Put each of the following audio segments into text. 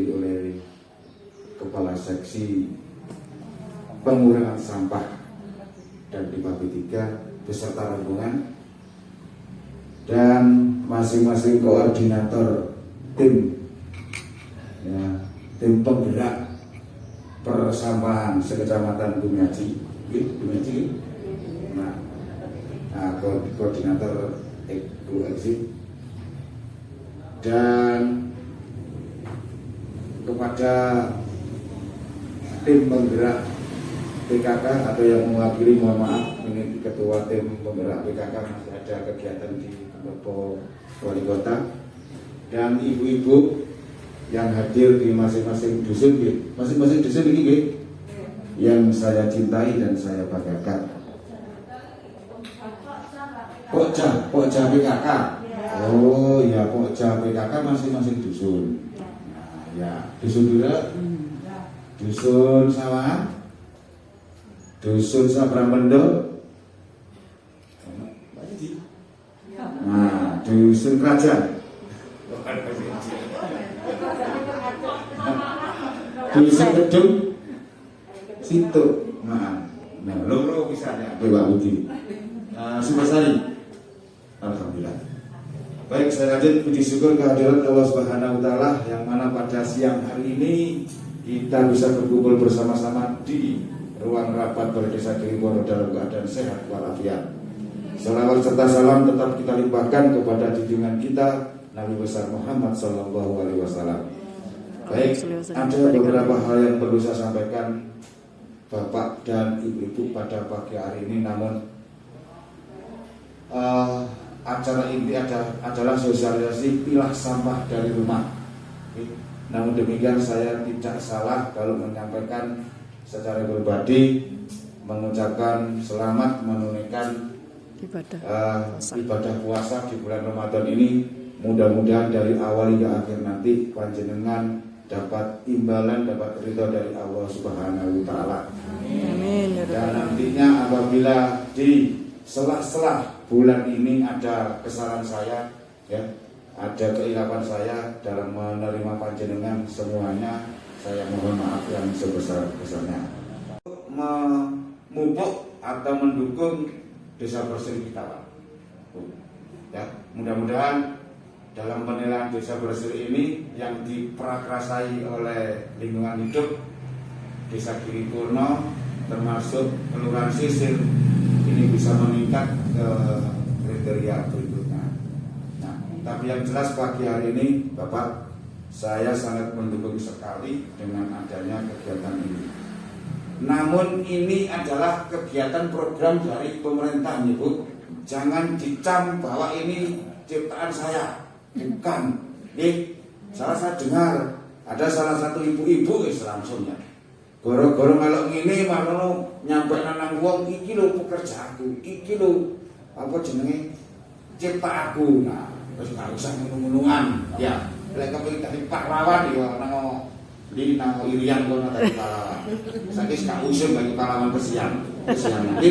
diwakili oleh Kepala Seksi Pengurangan Sampah dan Limbah B3 beserta rombongan, dan masing-masing koordinator tim penggerak persampahan sekecamatan Bumiaji. Koordinator Exit, dan kepada tim penggerak PKK atau yang mewakili, mohon maaf, ini ketua tim penggerak PKK masih ada kegiatan di Pendopo Wali Kota, dan ibu-ibu yang hadir di masing-masing dusun, masing-masing dusun ini yang saya cintai dan saya banggakan. Pokja PKK. Oh ya, Pokja PKK masing-masing dusun. Nah, ya, dusun Dura, dusun Sawah, dusun Sabramendo, nah, dusun Kerajaan, dusun Kedung, situ, nah, loro misalnya, Pak Budi, Sumasari. Alhamdulillah. Baik, saya lanjut puji syukur kehadiran Allah Subhanahu wa Ta'ala yang mana pada siang hari ini kita bisa berkumpul bersama-sama di ruang rapat Balai Desa Giringkono dalam keadaan sehat walafiat. Salawat serta salam tetap kita limpahkan kepada junjungan kita Nabi besar Muhammad Sallallahu Alaihi Wasallam. Baik, ada beberapa hal yang perlu saya sampaikan Bapak dan Ibu-ibu pada pagi hari ini, namun acara inti adalah sosialisasi pilah sampah dari rumah. Namun demikian saya tidak salah kalau menyampaikan secara pribadi mengucapkan selamat menunaikan ibadah puasa di bulan Ramadan ini. Mudah-mudahan dari awal hingga akhir nanti panjenengan dapat imbalan, dapat ridho dari Allah Subhanahu wa Ta'ala. Amin. Dan nantinya apabila di setelah bulan ini ada kesalahan saya, ya, ada keilapan saya dalam menerima panjenengan semuanya, saya mohon maaf yang sebesar-besarnya. Memupuk atau mendukung desa bersih kita, Pak. Ya, mudah-mudahan dalam penilaian desa bersih ini yang diprakarsai oleh lingkungan hidup Desa Giringkono termasuk Kelurahan Sisir ini bisa meningkat ke kriteria berikutnya. Nah, tapi yang jelas pagi hari ini, Bapak, saya sangat mendukung sekali dengan adanya kegiatan ini. Namun ini adalah kegiatan program dari pemerintah, Ibu. Jangan dicam bahwa ini ciptaan saya. Bukan. Saya dengar ada salah satu ibu-ibu langsungnya. Goro-goro melok ngene malah nyampe nang wong iki lho pekerjaanku, iki lho apa jenenge ciptaanku. Nah, wis gak usah ngono-ngonoan. Ya, lek kepengin dadi pahlawan ya nang di nang Irian kono dadi pahlawan. Saiki gak usum bagi pahlawan kesian. Kesian iki.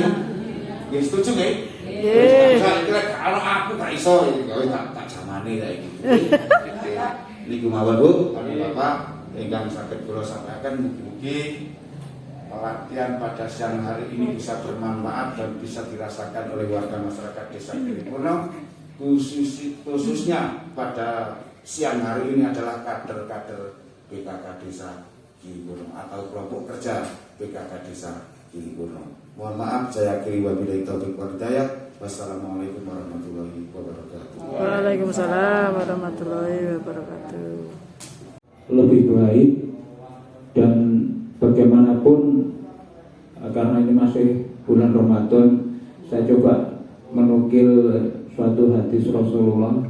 Ya setuju nggih? Nggih. Saya kalau aku gak iso ya tak jamane saiki. Niku mawon Bu, Bapak ingkang saged kula sampaikan, mugi-mugi pelatihan pada siang hari ini bisa bermanfaat dan bisa dirasakan oleh warga masyarakat Desa Giringkono, khususnya pada siang hari ini adalah kader-kader PKK Desa Giringkono atau kelompok kerja PKK Desa Giringkono. Mohon maaf, saya akhiri wabillahi taufiq wal hidayah. Wassalamualaikum warahmatullahi wabarakatuh. Waalaikumsalam warahmatullahi wabarakatuh. Lebih baik, dan bagaimanapun karena ini masih bulan Ramadan, saya coba menukil suatu hadis Rasulullah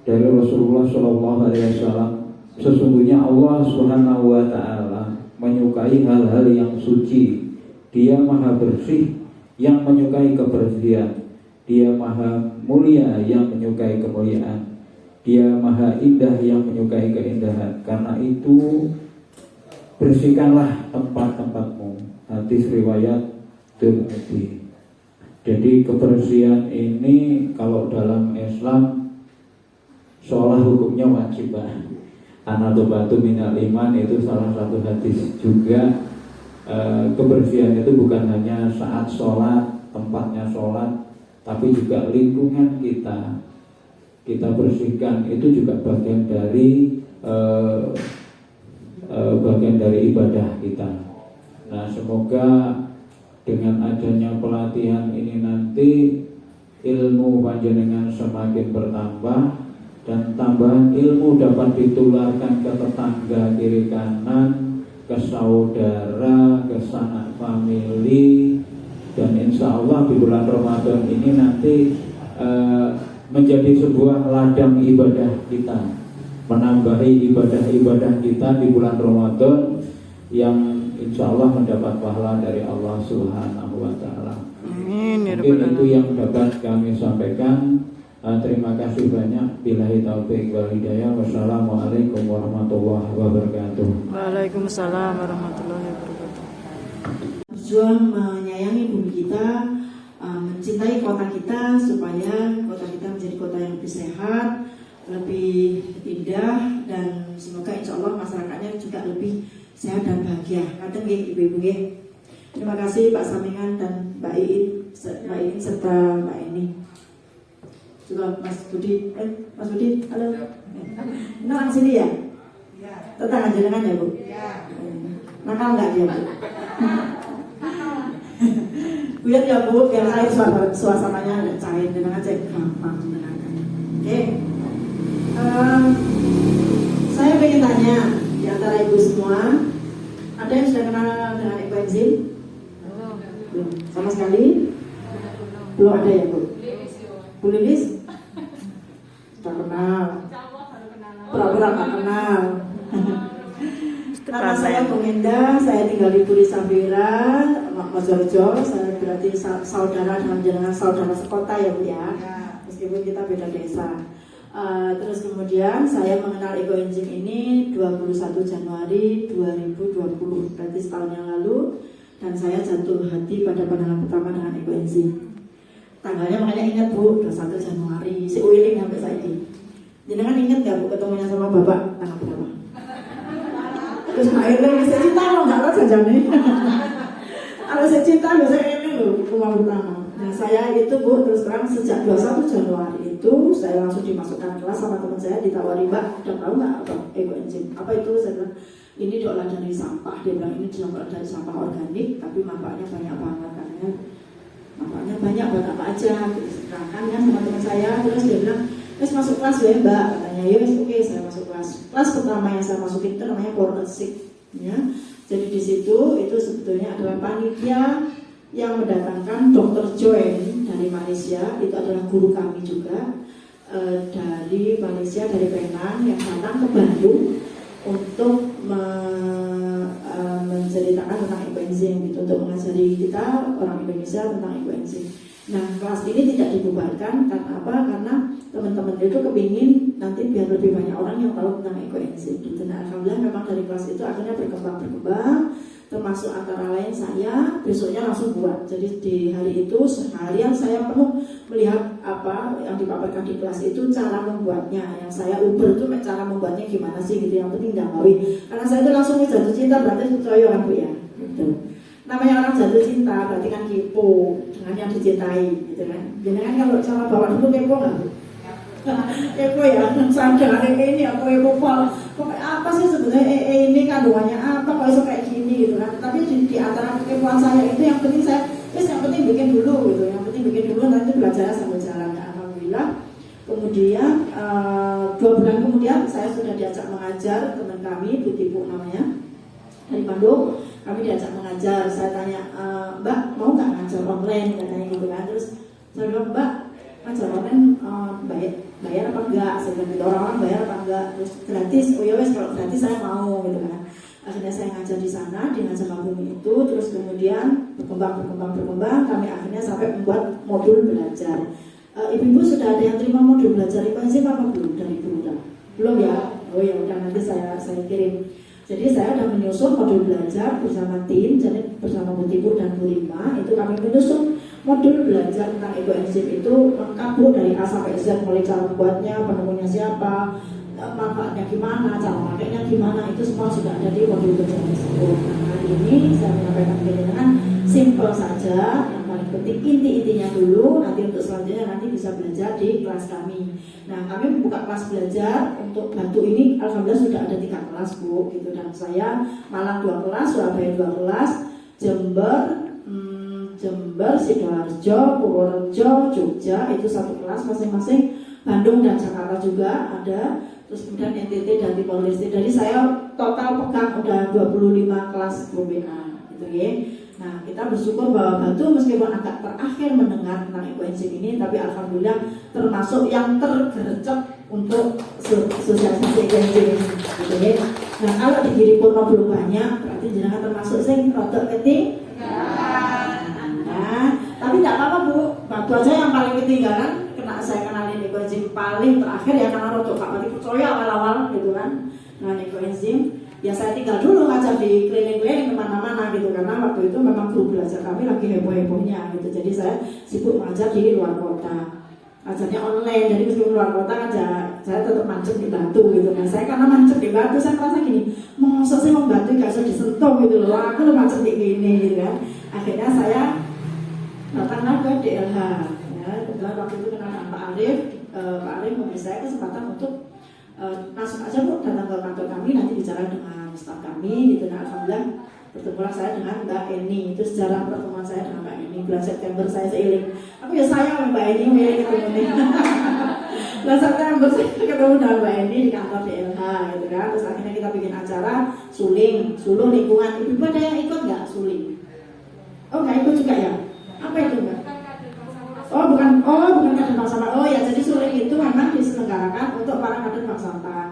dari Rasulullah Shallallahu Alaihi Wasallam. Sesungguhnya Allah Subhanahu Wa Taala menyukai hal-hal yang suci. Dia maha bersih yang menyukai kebersihan. Dia maha mulia yang menyukai kemuliaan. Dia maha indah yang menyukai keindahan. Karena itu bersihkanlah tempat-tempatmu. Hadis riwayat Tirmidzi. Jadi kebersihan ini kalau dalam Islam seolah hukumnya wajib. An-nadhofatu minal iman, itu salah satu hadis juga. Kebersihan itu bukan hanya saat sholat, tempatnya sholat, tapi juga lingkungan kita bersihkan, itu juga bagian dari ibadah kita. Nah, semoga dengan adanya pelatihan ini nanti ilmu panjenengan semakin bertambah, dan tambahan ilmu dapat ditularkan ke tetangga kiri kanan, ke saudara, ke sanak famili, dan insya Allah di bulan Ramadan ini nanti menjadi sebuah ladang ibadah kita, menambahi ibadah-ibadah kita di bulan Ramadan yang insya Allah mendapat pahala dari Allah Subhanahu wa Ta'ala. Amin ya Mungkin rabbal itu alamin. yang dapat kami sampaikan. Terima kasih banyak. Billahi taufiq wal hidayah. Wassalamualaikum warahmatullahi wabarakatuh. Waalaikumsalam warahmatullahi wabarakatuh. Berjuang menyayangi bumi kita, mencintai kota kita supaya kota kita menjadi kota yang lebih sehat, lebih indah, dan semoga insya Allah masyarakatnya juga lebih sehat dan bahagia. Kadang ibu-ibu. Terima kasih Pak Samingan dan Mbak Iin serta Mbak Eni. Juga Mas Budi, halo. Ini orang sini ya? Tetangga jenengan ya Bu? Nakal nggak dia Bu? Biar ya Bu, biar air suasananya cair, dengan aja gampang menenangkan. Oke. Saya pengen tanya di antara ibu semua, ada yang sudah kenal dengan ekoenzim? Belum, sama sekali? Belum ada ya Bu? Bu Lilis? Sudah kenal? Pura-pura nggak kenal. Nama saya Bung Indah, saya tinggal di Puri Safira, Mas Jorjo. Saya berarti saudara dengan jenengan, saudara sekota ya Bu ya, meskipun kita beda desa. Terus kemudian saya mengenal ekoenzim ini 21 Januari 2020, berarti setahun yang lalu, dan saya jatuh hati pada pandangan pertama dengan ekoenzim. Tanggalnya makanya ingat Bu, 21 Januari, si Uiling sampai saya ini. Jenengan ingat nggak Bu ketemunya sama Bapak tanggal berapa? Terus akhirnya saya cinta loh, nggak tahu jajannya. Kalau saya cinta biasanya ini loh rumah pertama. Nah saya itu Bu terus terang sejak 21 Januari itu saya langsung dimasukkan kelas sama teman saya, ditawari Mbak, udah tahu nggak apa ekoenzim? Apa itu? Saya bilang ini diolah dari sampah. Dia bilang ini diolah dari sampah organik, tapi manfaatnya banyak banget karena manfaatnya banyak buat apa aja. Diterangkan kan sama teman saya, terus dia bilang terus masuk kelas ya Mbak, katanya ya oke, saya masuk kelas. Kelas pertama yang saya masukin itu namanya forensik ya. Jadi di situ itu sebetulnya adalah panitia yang mendatangkan Dr. Joen dari Malaysia, itu adalah guru kami juga dari Malaysia, dari Penang, yang datang ke Bandung untuk menceritakan tentang ekoenzim gitu, untuk mengajari kita orang Indonesia tentang ekoenzim. Nah, kelas ini tidak dibubarkan karena apa? Karena teman-teman itu kepingin nanti biar lebih banyak orang yang tahu tentang ekoenzim gitu. Nah, alhamdulillah memang dari kelas itu akhirnya berkembang, termasuk antara lain saya besoknya langsung buat. Jadi di hari itu seharian saya penuh melihat apa yang dipaparkan di kelas itu, cara membuatnya. Yang saya uber itu cara membuatnya gimana sih gitu, yang penting gawe. Karena saya itu langsung jatuh cinta, berarti percaya kan Bu ya gitu. Namanya orang jatuh cinta berarti kan kepo dengan yang dicintai gitu kan. Jadi kan kalau cara bawa dulu kepo nggak Bu? Kepo ya, sadar ini apa kepo apa sih sebenarnya ini kandungannya apa, kok bisa kayak gini gitu kan. Tapi di antara kekepoan saya itu yang penting saya yang penting bikin dulu gitu, yang penting bikin dulu, nanti belajar sambil jalan. Nah, alhamdulillah kemudian 2 bulan kemudian saya sudah diajak mengajar teman kami, Bu Tipu namanya, dari Bandung. Kami diajak mengajar. Saya tanya, Mbak mau nggak ngajar online katanya gitu kan. Terus saya bilang, Mbak ngajar online bayar apa enggak? Saya bilang gitu, orang-orang bayar apa enggak? Terus gratis, oh ya wes kalau gratis saya mau gitu kan. Akhirnya saya ngajar di sana, di Ngajar Kampung itu. Terus kemudian berkembang, kami akhirnya sampai membuat modul belajar. Ibu-ibu sudah ada yang terima modul belajar ekoenzim apa belum dari Ibu? Belum ya? Oh ya udah, nanti saya kirim. Jadi saya sudah menyusun modul belajar bersama tim, jadi bersama Bu Tibu dan Bu Rima, itu kami menyusun modul belajar tentang ekoenzim itu lengkap Bu, dari A sampai Z, mulai cara membuatnya, penemunya siapa, manfaatnya gimana, cara pakainya gimana, itu semua sudah ada di modul kerjaan tersebut. Nah, hari ini saya menyampaikan dengan simple saja, yang paling penting inti-intinya dulu, nanti untuk selanjutnya nanti bisa belajar di kelas kami. Nah, kami membuka kelas belajar untuk batu ini, alhamdulillah sudah ada 3 kelas Bu, gitu. Dan saya Malang 2 kelas, Surabaya 2 kelas, Jember, Sidoarjo, Purworejo, Jogja itu 1 kelas masing-masing, Bandung dan Jakarta juga ada, terus kemudian NTT dan Timor Leste. Jadi saya total pegang udah 25 kelas BPA gitu ya. Nah, kita bersyukur bahwa Batu meskipun agak terakhir mendengar tentang ekoenzim ini, tapi alhamdulillah termasuk yang tergercep untuk sosialisasi ekoenzim gitu ya. Nah, kalau di Giri Purno belum banyak, berarti jenengan termasuk sing rodok keting. Nah, tapi tidak apa-apa Bu, Batu aja yang paling ketinggalan. Kena saya kenalin ekoenzim paling terakhir ya, karena rodok Pak Pati percaya awal-awal gitu kan dengan ekoenzim. Ya saya tinggal dulu ngajar di keliling-keliling kemana-mana gitu, karena waktu itu memang guru belajar kami lagi heboh-hebohnya gitu. Jadi saya sibuk ngajar di luar kota, ngajarnya online. Jadi meskipun luar kota aja, saya tetap mancep di Batu gitu. Nah saya karena mancep di Batu, saya merasa gini, masa sih mau Batu gak usah disentuh gitu loh, aku udah mancep di gini gitu kan. Akhirnya saya datanglah ke DLH ya. Kebetulan waktu itu kenal Pak Arif, Pak Arif memberi saya kesempatan untuk langsung aja Bu datang ke kantor kami, nanti bicara dengan staf kami gitu. Nah alhamdulillah bertemulah saya dengan Mbak Eni. Itu sejarah pertemuan saya dengan Mbak Eni. Bulan September saya seiling, aku ya sayang Mbak Eni milih ketemu. Bulan September saya ketemu dengan Mbak Eni di kantor DLH gitu kan. Terus akhirnya kita bikin acara Suluh lingkungan. Ibu ada yang ikut nggak Suling? Oh nggak ikut juga ya? Apa itu Mbak? Oh bukan kader bank sampah. Oh ya, jadi Suling itu memang diselenggarakan untuk para kader bank sampah.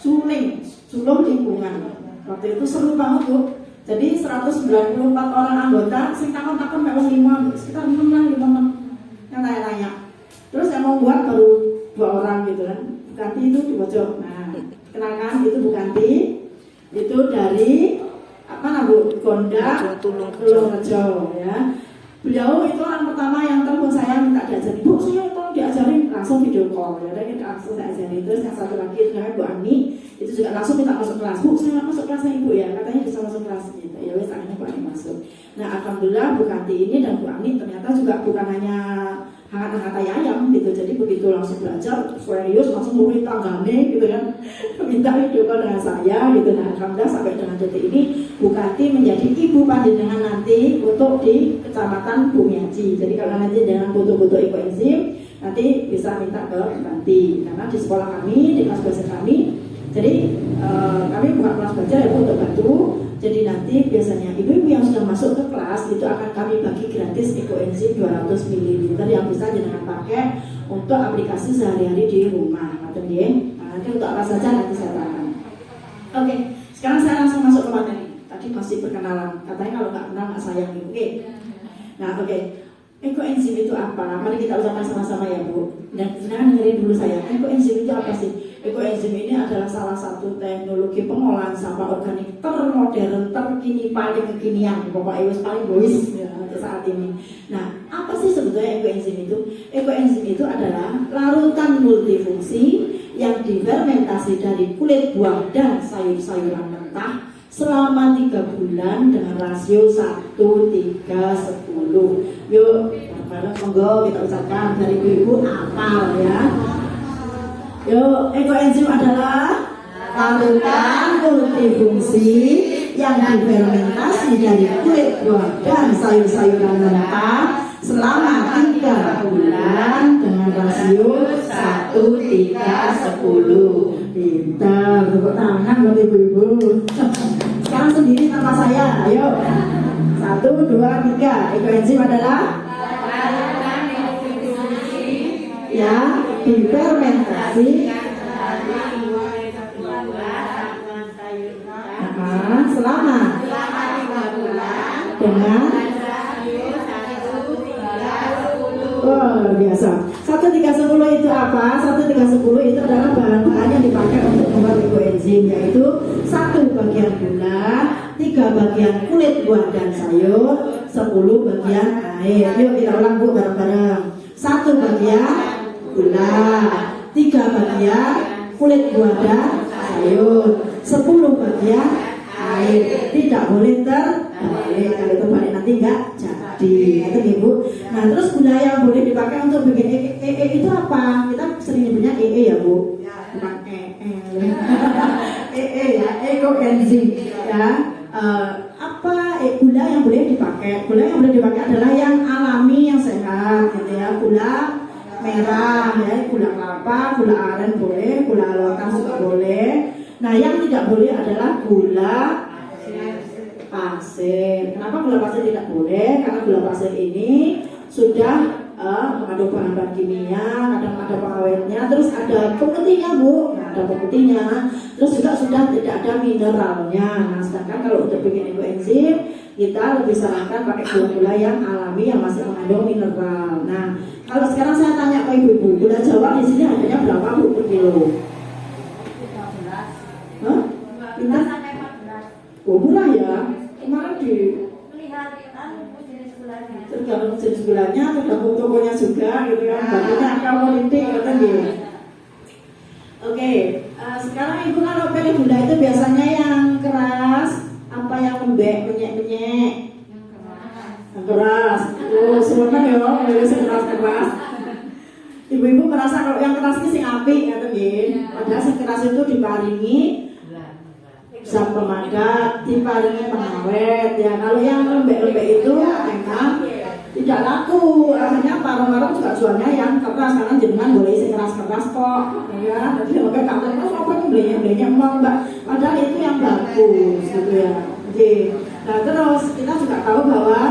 Suluh lingkungan. Waktu itu seru banget Bu. Jadi 194 orang anggota, sing takon-takon mek wong 5, sekitar 5 yang tanya-tanya. Terus yang mau buat baru 2 orang gitu kan. Bukanti itu di pojok. Nah, kenalkan itu Bukanti. Itu dari apa namanya Bu? Gonda Tulungrejo ya. Beliau itu orang pertama yang telepon saya minta diajarin. Bu, saya tolong diajarin, langsung video call ya. Dan kita langsung diajarin. Terus yang satu lagi namanya Bu Ani, itu juga langsung minta masuk kelas. Bu, saya masuk kelasnya Ibu ya, katanya bisa masuk kelas gitu. Ya wes akhirnya Bu Ani masuk. Nah alhamdulillah Bu Kanti ini dan Bu Ani ternyata juga bukan hanya hangat-hangat ayam gitu. Jadi begitu langsung belajar serius, langsung murid tanggane gitu kan, minta video call dengan saya gitu. Nah alhamdulillah sampai dengan detik ini Bu Kanti menjadi ibu panjenengan nanti untuk di Kecamatan Bumiaji. Jadi kalau nanti dengan butuh-butuh ekoenzim nanti bisa minta ke Bu Kanti, karena di sekolah kami, di kelas belajar kami. Jadi kami buka kelas belajar ya untuk Batu. Jadi nanti biasanya ibu-ibu yang sudah masuk ke kelas itu akan kami bagi gratis ekoenzim 200 ml yang bisa jenengan pakai untuk aplikasi sehari-hari di rumah. Nah, nanti untuk apa saja nanti saya terangkan. Oke, sekarang saya langsung masuk ke materi. Tadi masih perkenalan, katanya kalau nggak kenal nggak sayang gitu. Oke. Nah oke. Ekoenzim itu apa? Mari kita ucapkan sama-sama ya Bu. Dan sekarang dengerin dulu saya. Ekoenzim itu apa sih? Ekoenzim ini adalah salah satu teknologi pengolahan sampah organik termodern, terkini, paling kekinian. Pokoknya paling bois ya, saat ini. Nah, apa sih sebetulnya ekoenzim itu? Ekoenzim itu adalah larutan multifungsi yang difermentasi dari kulit buah dan sayur-sayuran mentah selama 3 bulan dengan rasio 1:3:10. Yuk, bareng monggo kita ucapkan dari ibu-ibu apal ya. Yuk, ekoenzim adalah larutan multifungsi yang difermentasi dari kulit buah dan sayur-sayuran mentah selama 3 bulan dengan rasio 1:3:10. Pintar, tepuk tangan buat ibu-ibu. Sekarang sendiri tanpa saya, ayo 1, 2, 3. Ekoenzim adalah ya difermentasi selama 3 bulan dengan luar biasa. 1:3:10 itu apa? 1:3:10 itu adalah bahan-bahan yang dipakai untuk membuat ekoenzim, yaitu 1 bagian gula, 3 bagian kulit buah dan sayur, 10 bagian air. Yuk kita ulang Bu bareng-bareng. 1 bagian gula, 3 bagian kulit buah dan sayur, 10 bagian air, tidak boleh terbalik. Kalau terbalik nanti enggak jadi, itu Ibu. Nah terus gula yang boleh dipakai untuk bikin itu apa? Kita sering nyebutnya ya Bu, bukan ya, ekoenzim ya. Apa gula yang boleh dipakai? Gula yang boleh dipakai adalah yang alami, yang sehat, gitu ya. Gula merah, ya, gula kelapa, gula aren boleh, gula lokas juga boleh. Nah, yang tidak boleh adalah gula pasir. Kenapa gula pasir tidak boleh? Karena gula pasir ini sudah mengandung bahan-bahan kimia, kadang ada pengawetnya, terus ada pemutihnya Bu, ada pemutihnya, terus juga sudah tidak ada mineralnya. Nah, sedangkan kalau untuk bikin ekoenzim kita lebih sarankan pakai gula-gula yang alami yang masih mengandung mineral. Nah, kalau sekarang saya tanya ke ibu-ibu, gula Jawa di sini harganya berapa Bu per kilo? 15. Hah? Pintar? Oh, murah ya. Kemarin di tergantung jenis gulanya, tergantung tokonya juga, gitu kan. Baginya akal politik, kata dia. Oke, sekarang ibu kalau pilih gula itu biasanya yang keras, apa yang lembek, menyek-menyek? Yang keras. Oh, sebenarnya ya, pilih keras-keras. Ibu-ibu merasa kalau yang keras ini sing apik, kata dia. Padahal sing keras itu diparingi zat pemadat, diparingi pengawet ya. Kalau yang lembek-lembek itu memang tidak laku, akhirnya warung-warung juga jualnya yang keras karena jenengan boleh isi keras-keras kok ya. Jadi oke kantor mas apa ini belinya emang Mbak, padahal itu yang bagus gitu ya. Oke. Nah terus kita juga tahu bahwa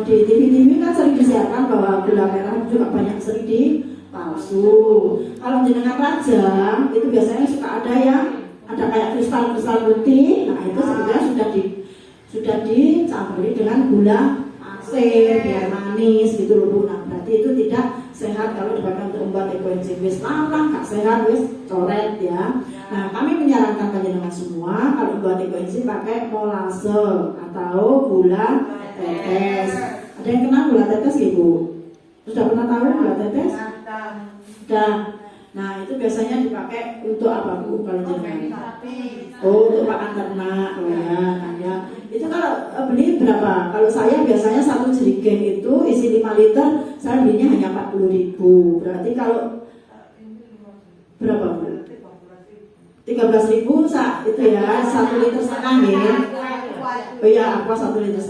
di TV-TV kan sering disiarkan bahwa gula merah juga banyak sering dipalsu. Kalau jenengan rajang itu biasanya suka ada yang ada kayak kristal-kristal putih. Nah itu sebenarnya sudah dicampuri dengan gula pasir biar manis gitu loh Bu. Nah berarti itu tidak sehat kalau dipakai untuk membuat ekoenzim. Wis lang gak sehat, wis coret ya. Nah kami menyarankan panjenengan semua kalau buat ekoenzim pakai molase atau gula tetes. Ada yang kenal gula tetes ya Bu? Sudah pernah tahu gula tetes? Sudah. Nah itu biasanya dipakai untuk apa Bu kalau jenengan? Oh untuk pakan ternak, oh ya, nah, ya. Itu kalau beli berapa? Kalau saya biasanya satu jerigen itu isi 5 liter, saya belinya hanya 40.000. Berarti kalau berapa Bu? 13.000 itu ya, 1,5 liter ya. Oh iya, aqua 1,5 liter,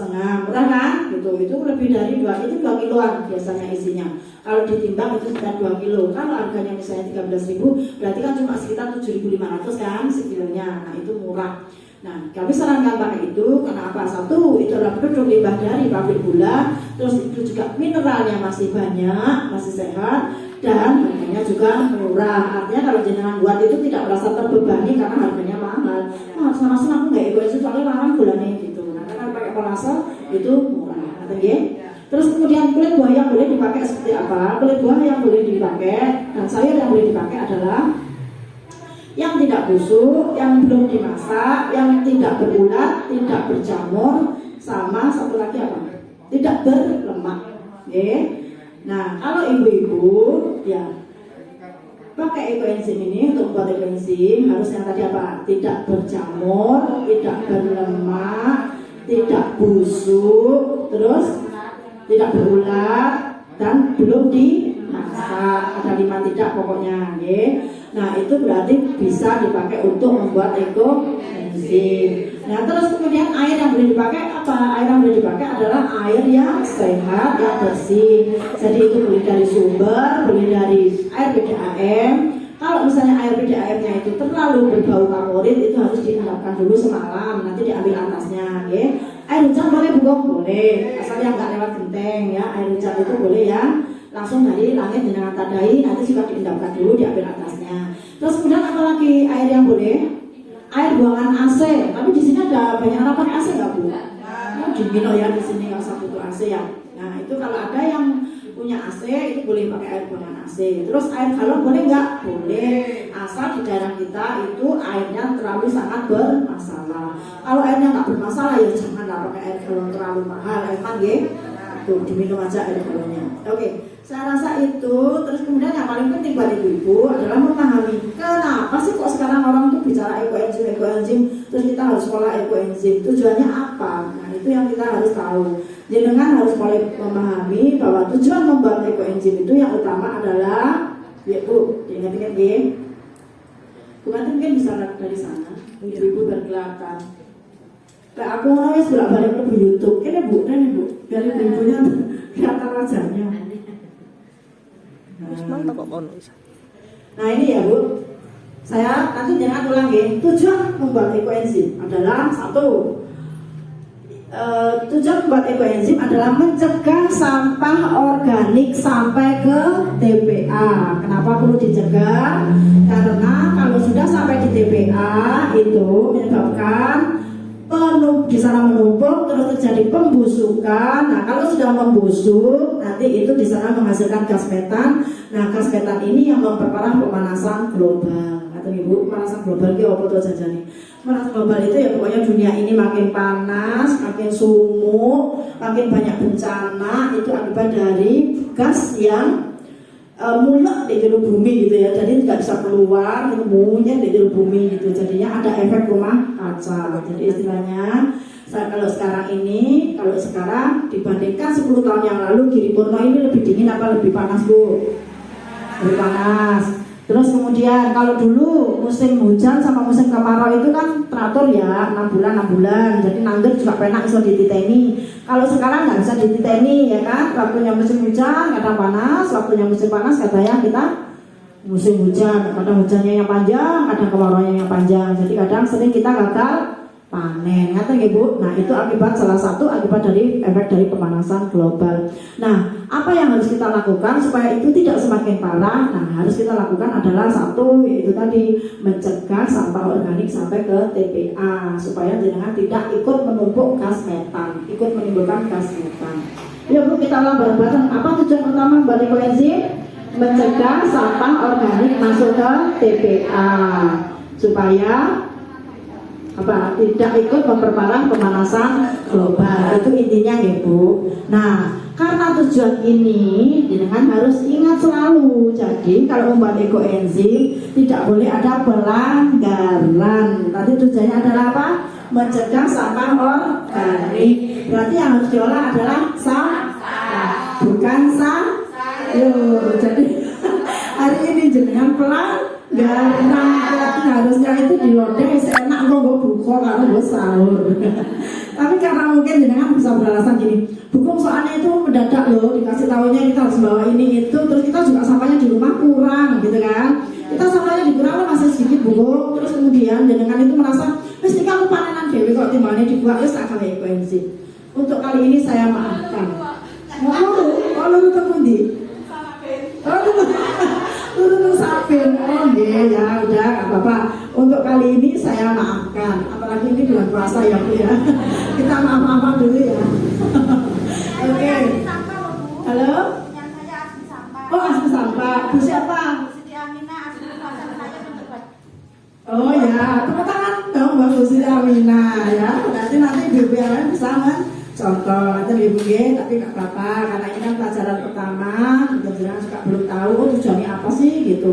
murah kan? Gitu, itu lebih dari 2 kiloan biasanya isinya. Kalau ditimbang itu sekitar 2 kilo. Kalau harganya misalnya 13.000, berarti kan cuma sekitar 7.500 kan sekilonya. Nah itu murah. Nah kami sarankan pakai itu karena apa? Satu, itu adalah produk limbah dari pabrik gula. Terus itu juga mineralnya masih banyak, masih sehat, dan harganya juga murah. Artinya kalau jenengan buat itu tidak merasa terbebani karena harganya mahal. Nah sama-sama aku nggak egois soalnya mahal gulanya gitu. Nah karena pakai molase itu murah, artinya. Terus kemudian kulit buah yang boleh dipakai seperti apa? Kulit buah yang boleh dipakai dan sayur yang boleh dipakai adalah yang tidak busuk, yang belum dimasak, yang tidak berulat, tidak berjamur, sama satu lagi apa? Tidak berlemak. Oke. Nah kalau ibu-ibu ya pakai ekoenzim ini untuk membuat ekoenzim harus yang tadi apa? Tidak berjamur, tidak berlemak, tidak busuk, terus tidak berulat dan belum dimasak. Ada 5 tidak pokoknya ya. Nah itu berarti bisa dipakai untuk membuat ekoenzim. Nah terus kemudian air yang boleh dipakai apa? Air yang boleh dipakai adalah air yang sehat, yang bersih. Jadi itu boleh dari sumber, boleh dari air PDAM. Kalau misalnya air PDAM-nya itu terlalu berbau kaporit, itu harus diendapkan dulu semalam, nanti diambil atasnya ya. Air hujan boleh bugong? Boleh, asal yang nggak lewat genteng ya. Air hujan itu boleh ya, langsung dari langit dengan tadai, nanti juga diendapkan dulu, diambil atasnya. Terus kemudian apa lagi air yang boleh? Air buangan AC. Tapi di sini ada banyak orang pakai AC nggak Bu? Dingin ya di sini nggak usah butuh AC ya. Nah itu kalau ada yang punya AC itu boleh pakai air buangan AC. Terus air galon boleh nggak? Boleh. Asal di daerah kita itu airnya terlalu sangat bermasalah. Kalau airnya nggak bermasalah ya janganlah pakai air galon terlalu mahal. Air kan ya, tuh diminum aja air galonnya. Oke. Saya rasa itu. Terus kemudian yang paling penting buat ibu-ibu adalah memahami kenapa sih kok sekarang orang tuh bicara ekoenzim, terus kita harus sekolah ekoenzim, tujuannya apa? Nah itu yang kita harus tahu. Jenengan harus mulai memahami bahwa tujuan membuat ekoenzim itu yang utama adalah, ya Bu, ingat-ingat ya. Bukan mungkin bisa lihat dari sana, ibu-ibu berkelihatan. Kayak aku ngomongnya bolak-balik ke YouTube, ini Bu, biar ibu-ibunya kelihatan wajahnya. Nah ini ya Bu, saya nanti jangan ulang ya. Tujuan membuat ekoenzim adalah satu, tujuan membuat ekoenzim adalah mencegah sampah organik sampai ke TPA. Kenapa perlu dicegah? Karena kalau sudah sampai di TPA itu menyebabkan di sana menumpuk, terus terjadi pembusukan. Nah kalau sudah membusuk, nanti itu di sana menghasilkan gas metan. Nah gas metan ini yang memperparah pemanasan global. Kata Ibu, pemanasan global itu apa tuh jajani? Pemanasan global itu ya pokoknya dunia ini makin panas, makin sumuk, makin banyak bencana. Itu akibat dari gas yang mulek di jero bumi gitu ya, jadi tidak bisa keluar, ilmunya di jero bumi gitu, jadinya ada efek rumah kaca. Jadi istilahnya kalau sekarang dibandingkan 10 tahun yang lalu, Giri Purno ini lebih dingin apa lebih panas Bu? Lebih panas. Terus kemudian kalau dulu musim hujan sama musim kemarau itu kan teratur ya 6 bulan, jadi nandur juga penak bisa dititeni. Kalau sekarang nggak bisa dititeni ya kan, waktunya musim hujan kadang panas, waktunya musim panas katanya kita musim hujan, kadang hujannya yang panjang, kadang kemaraunya yang panjang, jadi kadang sering kita gagal panen, ngerti nggih Bu? Nah itu akibat salah satu akibat dari efek dari pemanasan global. Nah apa yang harus kita lakukan supaya itu tidak semakin parah? Nah harus kita lakukan adalah satu, yaitu tadi mencegah sampah organik sampai ke TPA supaya jangan tidak ikut menumpuk gas metan, ikut menimbulkan gas metan. Ya Bu, kita ulang bareng-bareng. Apa tujuan utama buat ekoenzim? Mencegah sampah organik masuk ke TPA supaya tidak ikut memperparah pemanasan global. Itu intinya ya Bu. Nah karena tujuan ini dengan harus ingat selalu. Jadi kalau membuat ekoenzim tidak boleh ada pelanggaran. Tadi tujuannya adalah apa? Mencegah sampah organik. Berarti yang harus diolah adalah sampah, bukan sayur. Jadi hari ini jenengan pelanggaran, harusnya itu dilodeng seenak gue buka kalau gue sahur. Tapi karena mungkin jenengan bisa beralasan gini, buku soalnya itu mendadak loh, dikasih tahunya kita harus bawa ini itu, terus kita juga sampahnya di rumah kurang gitu kan. Kita sampahnya di kurang masih sedikit buku, terus kemudian jenengan itu merasa mesti kamu panenan dewi kok timbangannya dibuat, terus tak kalah ekoenzim. Untuk kali ini saya maafkan. Mau lu temundi? Lu sapin, ya udah gak apa-apa. Untuk kali ini saya maafkan. Apalagi ini bulan puasa ya Bu ya. Kita maaf-maafan dulu ya. Oke. Halo? Yang saya asli sampah. Oh asli sampah. Bu siapa? Siti Amina, asli pasar saya mendebat. Oh ya, tepuk tangan dong Mbak Bu Siti Amina ya. Nanti BBM bisa contoh nanti ibu tapi nggak apa-apa karena ini kan pelajaran pertama, jangan suka belum tahu tujuannya apa sih gitu.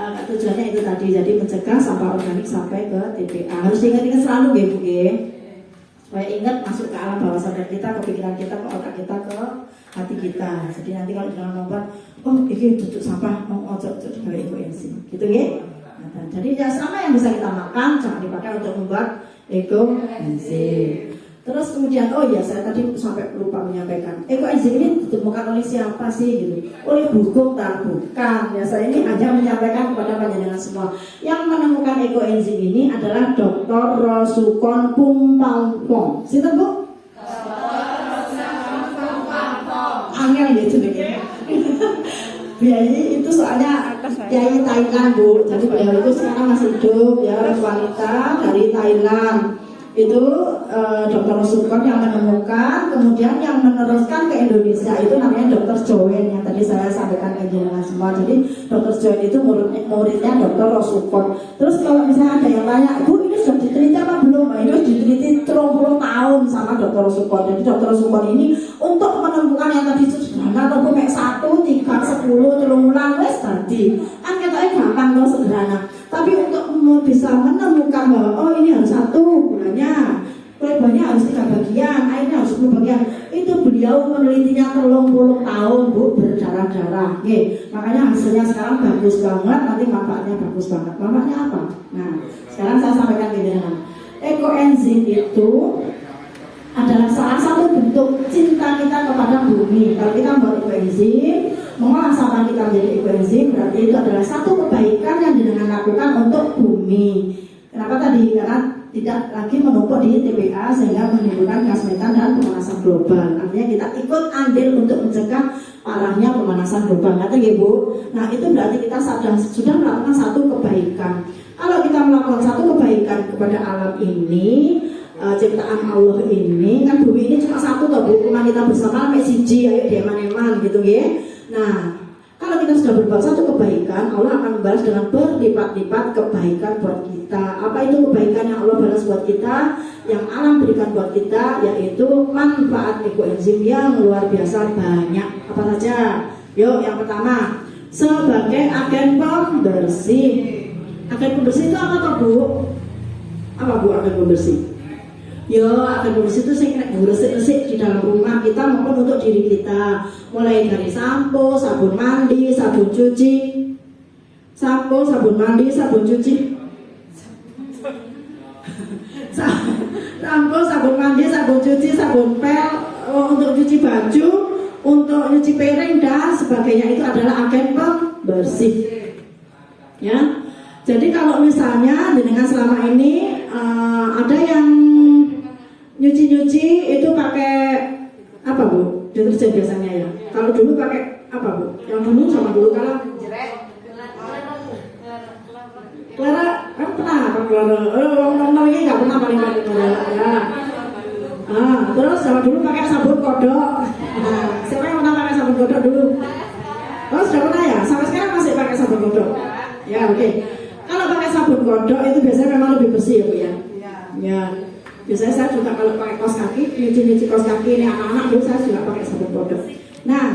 Tujuannya itu tadi, jadi mencegah sampah organik sampai ke TPA. Harus diingat-ingat selalu ya Bu supaya ingat masuk ke alam bawah sadar kita, ke pikiran kita, ke otak kita, ke hati kita. Jadi nanti kalau jangan membuat ini tutup sampah mau ojok digawe ekoenzim gitu ya. Nah, jadi ya sama yang bisa kita makan jangan dipakai untuk membuat ekoenzim. Terus kemudian, saya tadi sampai lupa menyampaikan, ekoenzim ini ditemukan oleh siapa sih gitu? Oleh Bukum tak? Bukan. Ya saya ini hanya menyampaikan kepada panjenengan semua. Yang menemukan ekoenzim ini adalah Dr. Rosukon Pumpangpong. Sinten Bu? Angel ya jenenge. Biayi itu soalnya Kiai Thailand Bu. Jadi beliau itu sekarang masih hidup ya, wanita dari Thailand. Itu Dr. Rosukon yang menemukan, kemudian yang meneruskan ke Indonesia itu namanya Dr. Joen yang tadi saya sampaikan ke jenengan semua. Jadi Dr. Joen itu muridnya Dr. Rosukon. Terus kalau misalnya ada yang tanya, Bu ini sudah diteliti apa belum? Ini sudah diteliti 30 tahun tahun sama Dr. Sukon. Jadi Dr. Sukon ini untuk menemukan yang tadi sederhana atau kayak 1, 3, 10, 3 bulan wes tadi kan katanya gampang loh sederhana. Tapi untuk bisa menemukan bahwa oh ini harus 1 bulannya, lebarnya harus 3 bagian, airnya harus 10 bagian, itu beliau menelitinya 30 tahun Bu, berdarah-darah. Makanya hasilnya sekarang bagus banget, nanti manfaatnya bagus banget. Manfaatnya apa? Nah, sekarang saya sampaikan ke dengan ekoenzim itu adalah salah satu bentuk cinta kita kepada bumi. Kalau kita membuat ekoenzim, mengolah sampah kita menjadi ekoenzim, berarti itu adalah satu kebaikan yang dengan lakukan untuk bumi. Kenapa tadi? Karena tidak lagi menumpuk di TPA sehingga menimbulkan gas metan dan pemanasan global. Artinya kita ikut andil untuk mencegah parahnya pemanasan global. Kata ya Bu. Nah itu berarti kita sudah melakukan satu kebaikan. Kalau kita melakukan satu kebaikan kepada alam ini, ciptaan Allah ini, kan bumi ini cuma satu toh Bu. Cuma kita bersama sampai siji, ayo dieman-eman gitu ya. Nah kalau kita sudah berbuat satu kebaikan, Allah akan membalas dengan berlipat-lipat kebaikan buat kita. Apa itu kebaikan yang Allah balas buat kita? Yang alam berikan buat kita, yaitu manfaat ekoenzim yang luar biasa banyak. Apa saja? Yuk, yang pertama, sebagai agen pembersih. Agen pembersih itu apa toh Bu? Apa Bu agen pembersih? Ya, agen pembersih itu sing resik-resik di dalam rumah kita maupun untuk diri kita. Mulai dari sampo, sabun mandi, sabun cuci. Sampo, sabun mandi, sabun cuci. Sampo, sabun mandi, sabun cuci, sabun pel untuk cuci baju, untuk cuci piring dan sebagainya itu adalah agen pembersih. Ya. Jadi kalau misalnya dengan selama ini ada yang nyuci-nyuci itu pakai apa Bu? Deterjen biasanya ya. Kalau dulu pakai apa Bu? Yang dulu sama dulu kalau Clara, kan pernah pakai Clara. Namanya nggak pernah paling ya. Terus sama dulu pakai sabun kodok. Siapa yang pernah pakai sabun kodok dulu? Oh sudah pernah ya? Sampai sekarang masih pakai sabun kodok. Ya oke. Kalau pakai sabun kodok itu biasanya memang lebih bersih ya Bu ya. Ya. Biasanya saya juga kalau pakai kaos kaki, nyuci kaos kaki ini anak-anak dulu saya juga pakai sabun kodok. Nah,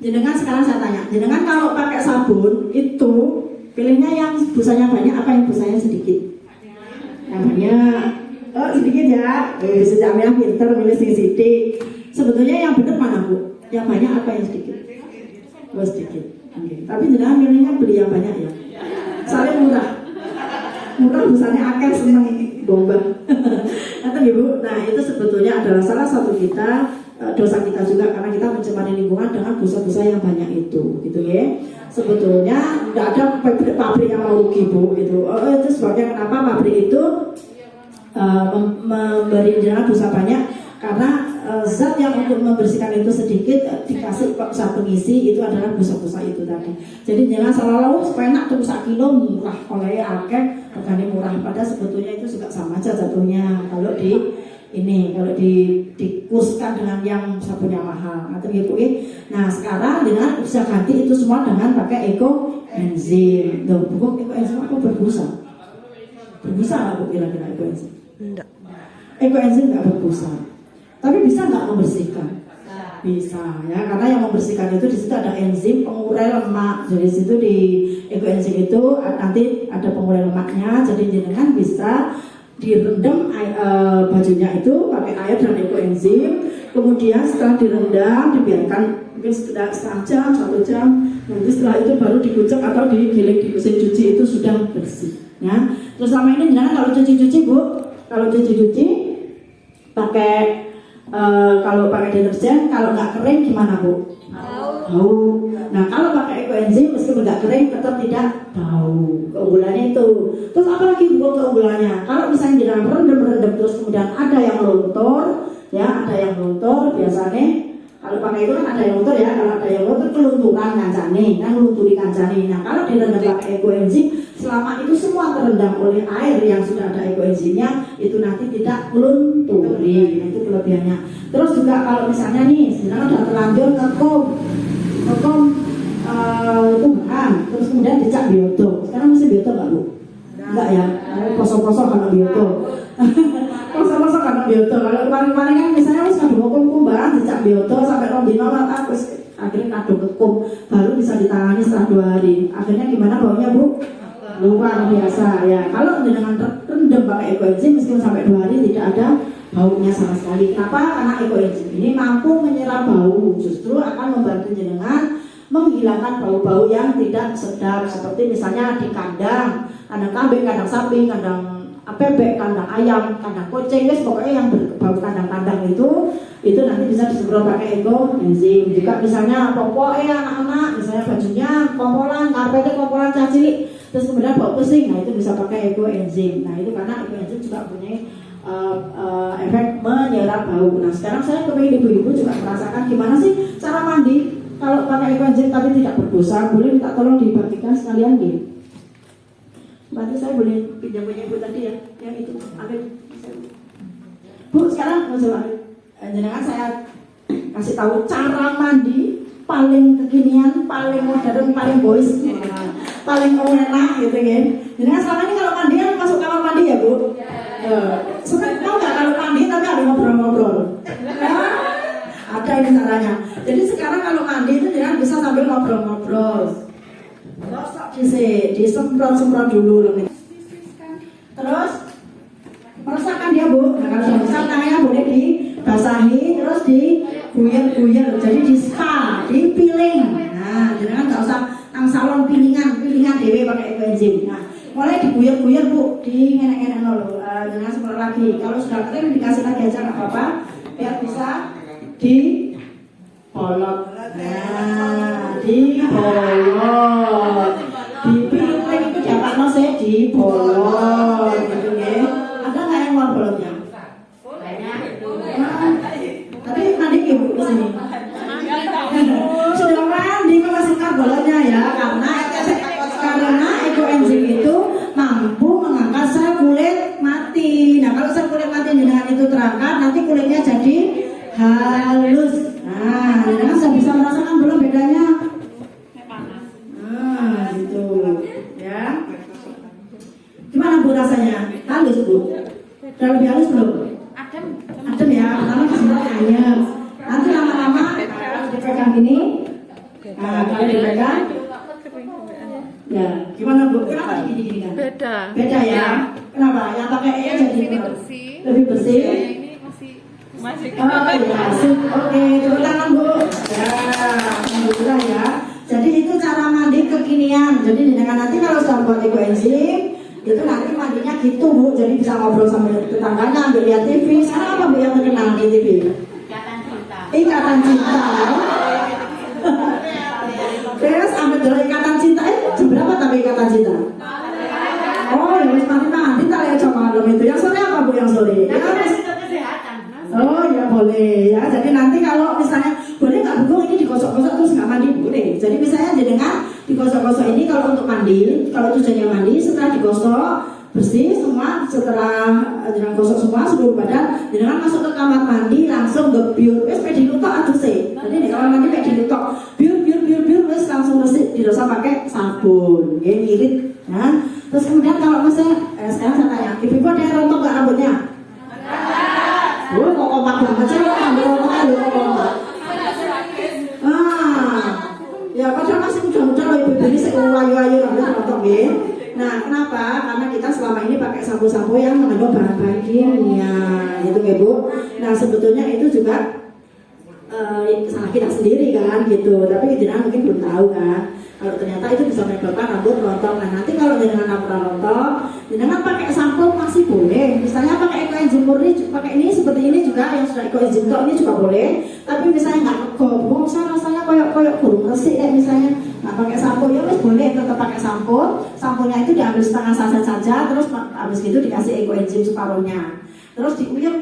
jenengan sekarang saya tanya, jenengan kalau pakai sabun itu pilihnya yang busanya banyak apa yang busanya sedikit? Yang banyak. Oh sedikit ya. Sejak yang pinter milih sedikit. Sebetulnya yang benar mana Bu? Yang banyak apa yang sedikit? Oh sedikit. Okay. Tapi jenengan milihnya beli yang banyak ya. Soalnya murah. Murah busanya akeh seneng bomba. Kata Ibu, nah itu sebetulnya adalah salah satu kita dosa kita juga karena kita mencemari lingkungan dengan busa-busa yang banyak itu, gitu ya. Sebetulnya tidak ada pabrik yang mau rugi Bu, gitu. Itu sebabnya kenapa pabrik itu memberi dengan busa banyak karena zat yang untuk membersihkan itu sedikit dikasih zat pengisi itu adalah busa-busa itu tadi. Jadi jangan selalu enak terus 1 kilo murah, oleh akeh harganya murah. Padahal sebetulnya itu juga sama aja jatuhnya kalau dikuskan dengan yang sabunnya mahal atau gitu ya. Nah sekarang dengan bisa ganti itu semua dengan pakai ekoenzim. Loh, bukan ekoenzim aku berbusa. Berbusa nggak Bu kira-kira ekoenzim? Enggak. Ekoenzim nggak berbusa. Tapi bisa nggak membersihkan? Bisa ya, karena yang membersihkan itu di situ ada enzim pengurai lemak. Jadi situ di ekoenzim itu nanti ada pengurai lemaknya. Jadi jenengan bisa direndam bajunya itu pakai air dan ekoenzim. Kemudian setelah direndam dibiarkan mungkin setengah jam, 1 jam. Nanti setelah itu baru dikucek atau digiling di mesin cuci itu sudah bersih. Ya. Terus sama ini jenengan kalau cuci-cuci Bu, kalau cuci-cuci pakai kalau pakai deterjen, kalau nggak kering gimana Bu? Bau. Nah kalau pakai ekoenzim meskipun nggak kering tetap tidak bau. Keunggulannya itu. Terus apa lagi Bu keunggulannya? Kalau misalnya jangan merendam terus kemudian ada yang luntur, ya ada yang luntur biasanya. Kalau pakai itu kan ada yang luntur ya. Kalau ada yang luntur kelunturan kancane, kan lunturi kancane. Nah kalau direndam pakai ekoenzim, selama itu semua terendam oleh air yang sudah ada ekoenzimnya, itu nanti tidak melunturi. Nah, itu kelebihannya. Terus juga kalau misalnya nih, sebenarnya sudah terlanjur ngekom tuhan, terus kemudian dicak biodo. Sekarang masih biodo nggak Bu? Enggak ya, poso-poso kalau biodo. Poso-poso kalau bioto. Kalau kemarin-kemarin kan misalnya harus kadung hukum barang dicak bioto sampai rombino terus akhirnya kadung kekum baru bisa ditangani setelah 2 hari. Akhirnya gimana baunya Bu? Luar biasa ya. Kalau dengan rendam pakai ekoenzim meskipun sampai 2 hari tidak ada baunya sama sekali. Kenapa? Karena ekoenzim ini mampu menyerap bau, justru akan membantu jenengan menghilangkan bau-bau yang tidak sedap, seperti misalnya di kandang kambing, kandang sapi, kandang bebek, kandang ayam, kandang kucing, guys, pokoknya yang berbau kandang-kandang itu nanti bisa disemprot pakai ekoenzim. Juga misalnya pokoknya anak-anak, misalnya bajunya kompolan, karpetnya kompolan cilik, terus kemudian bau pesing, nah itu bisa pakai ekoenzim. Nah itu karena ekoenzim juga punya efek menyerap bau. Nah sekarang saya kepengen ibu-ibu juga merasakan gimana sih cara mandi kalau pakai ekoenzim tapi tidak berdosa. Boleh minta tolong dibagikan sekalian gitu. Berarti saya boleh pinjam punya ibu tadi ya, yang itu ambil. Bu sekarang jenengan saya kasih tahu cara mandi paling kekinian, paling modern, paling boys, paling enak gitu kan. Jenengan selama ini kalau mandi kan masuk kamar mandi ya Bu? Suka mau nggak kalau mandi tapi ada ngobrol-ngobrol? Ada ini caranya. Jadi sekarang kalau mandi itu jenengan bisa sambil ngobrol-ngobrol. Terus disemprot-semprot dulu. Terus merasakan dia Bu. Nah kalau sudah besar tangannya boleh dibasahi, terus diguyur-guyur. Jadi di spa, dipiling. Nah jangan nggak usah nang salon pilingan dewe pakai ekoenzim. Nah mulai diguyur-guyur Bu, di ngenek-ngenek dulu. Jangan semprot lagi. Kalau sudah kering dikasih lagi aja nggak apa-apa, biar bisa dipolot. Nah dipolot. Dipiling itu dapat nose dipolot gitu ya. Ada nggak yang mau bolotnya? Tapi mandi ibu di sini. Sudah mandi memasukkan bolotnya ya, karena ekoenzim itu mampu mengangkat sel kulit mati. Nah kalau sel kulit mati dengan itu terangkat, nanti kulitnya jadi halus. Nah, jenengan sudah bisa merasakan belum bedanya? Nah, gitu ya. Gimana Bu rasanya? Halus Bu? Udah lebih halus belum? Adem ya, pertama kesemprot ayam. Nanti lama-lama kalau dipegang gini. Nah, kalau dipegang ya, gimana Bu? Kenapa gini-gini kan? Beda ya? Kenapa? Yang pakai jadi lebih bersih. Masih. Oh iya, oke, tepuk tangan Bu. Ya, alhamdulillah ya. Jadi itu cara mandi kekinian. Jadi dengan nanti kalau sudah buat ekoenzim, itu nanti mandinya gitu Bu. Jadi bisa ngobrol sama tetangganya, ambil lihat TV. Sekarang apa Bu yang terkenal di TV? Ikatan Cinta. Terus ambil dulu Ikatan Cinta. Jam berapa tapi Ikatan Cinta? Oh, ya wis mandi tak ya coba malam itu. Yang sore apa Bu yang sore? Oh ya boleh ya. Jadi nanti kalau misalnya boleh nggak Bu ini digosok-gosok terus nggak mandi boleh. Jadi misalnya jenengan digosok-gosok ini kalau untuk mandi, kalau tujuannya mandi setelah digosok bersih semua, setelah jenengan gosok semua seluruh badan, jenengan masuk ke kamar mandi langsung gebyur. Wes pedi lutok aduh sih. Jadi di kamar mandi pedi lutok, biur wes langsung bersih dirasa pakai sabun, ya ngirit. Nah, terus kemudian kalau misalnya sekarang saya tanya, ibu ada yang rontok nggak rambutnya? Kok kompak banget sih, ambil rontoknya kok kompak. Ya padahal masih muda-muda loh ibu ini sewayu-wayu rambut rontok ya. Nah kenapa? Karena kita selama ini pakai sampo-sampo yang mengandung bahan-bahan kimia, gitu ya Bu. Nah sebetulnya itu juga salah kita sendiri kan gitu, tapi kita mungkin belum tahu kan. Kalau ternyata itu bisa menyebabkan rambut rontok. Nah nanti kalau jenengan rambut rontok, jenengan pakai sampo masih boleh. Misalnya pakai ekoenzim murni, pakai ini seperti ini juga yang sudah ekoenzim ini juga boleh. Tapi misalnya nggak kegobong, rasanya koyok kurung resik ya misalnya. Nah pakai sampo ya wis boleh tetap pakai sampo. Samponya itu diambil setengah saset saja, terus habis itu dikasih ekoenzim separuhnya. Terus diuyur,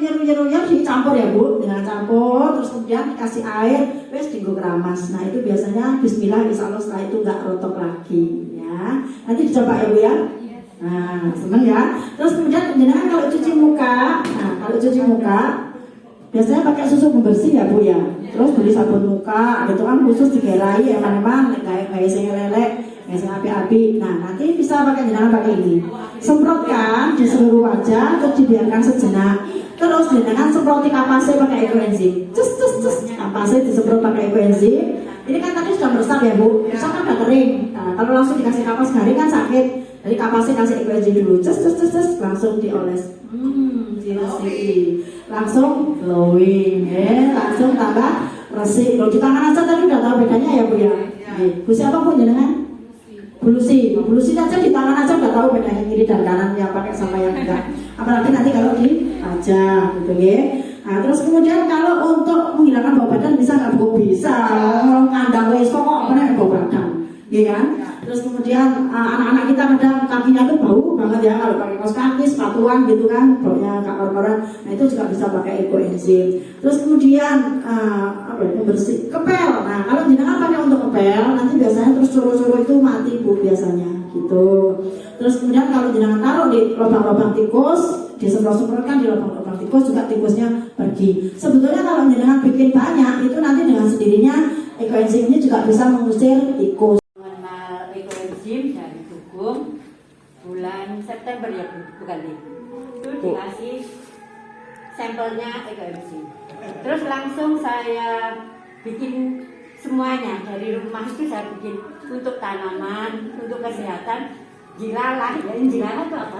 dicampur ya Bu, dengan campur, terus kemudian dikasih air, wes tinggal keramas. Nah itu biasanya Bismillah, insya Allah setelah itu nggak rontok lagi, ya. Nanti dicoba ya Bu ya. Nah seneng ya. Terus kemudian jenengan kalau cuci muka, biasanya pakai susu pembersih ya Bu ya. Terus beli sabun muka, itu kan khusus digerai ya teman-teman, nggak isi lelek. Ngasih api-api. Nah nanti bisa pakai jenengan pakai ini. Semprotkan di seluruh wajah, terus dibiarkan sejenak. Terus dengan semproti kapasnya pakai ekoenzim. Cus kapasnya disemprot pakai ekoenzim. Ini kan tadi sudah meresap ya Bu, meresap kan udah kering. Nah, kalau langsung dikasih kapas garing kan sakit. Jadi kapasnya kasih ekoenzim dulu, cus langsung dioles. Diresi, langsung glowing, langsung tambah resik. Kalau di tangan aja tadi udah tahu bedanya ya Bu ya. Bu siapa pun jenengan? Bulusi aja di tangan aja udah tahu bedanya kiri dan kanan yang pakai sama yang enggak. Apalagi nanti kalau di wajah gitu ya. Nah, terus kemudian kalau untuk menghilangkan bau badan bisa nggak Bu? Bisa. Kalau ngandang wes kok kena bau badan, ya kan? Terus kemudian anak-anak kita kadang kakinya tuh bau banget ya kalau pakai kaos kaki, sepatuan gitu kan, baunya kotor-kotoran. Nah itu juga bisa pakai ekoenzim. Terus kemudian pembersih kepel. Nah kalau jenengan pakai untuk kepel, nanti biasanya terus suruh-suruh itu mati Bu biasanya gitu. Terus kemudian kalau jenengan taruh di lubang-lubang tikus, disemprot-semprotkan di lubang-lubang tikus juga tikusnya pergi. Sebetulnya kalau jenengan bikin banyak itu nanti dengan sendirinya ekoenzim ini juga bisa mengusir tikus. Mengenal ekoenzim dari dukung bulan September ya Bu, bukan nih? Itu dikasih sampelnya ekoenzim. Terus langsung saya bikin semuanya dari rumah itu saya bikin untuk tanaman, untuk kesehatan. Jilalah, ya jilalah itu apa?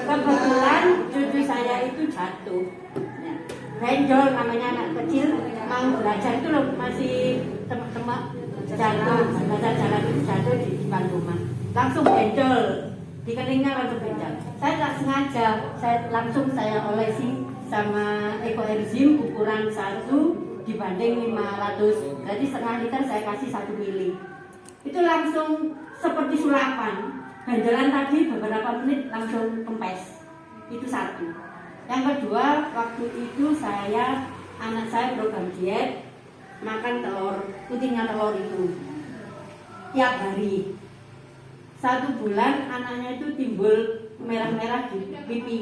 Kebetulan cucu saya itu jatuh. Ya. Benjol namanya anak kecil mau belajar itu loh masih teman-teman jatuh, belajar jalan itu jatuh di depan rumah. Langsung benjol, di keningnya langsung benjol. Saya tak sengaja, saya olesi sama ekoenzim ukuran 1 dibanding 500. Berarti setengah liter saya kasih 1 mili. Itu langsung seperti sulapan. Benjolan tadi beberapa menit langsung kempes. Itu satu. Yang kedua, waktu itu anak saya program diet, makan telur, putihnya telur itu tiap hari. 1 bulan anaknya itu timbul merah-merah di pipi.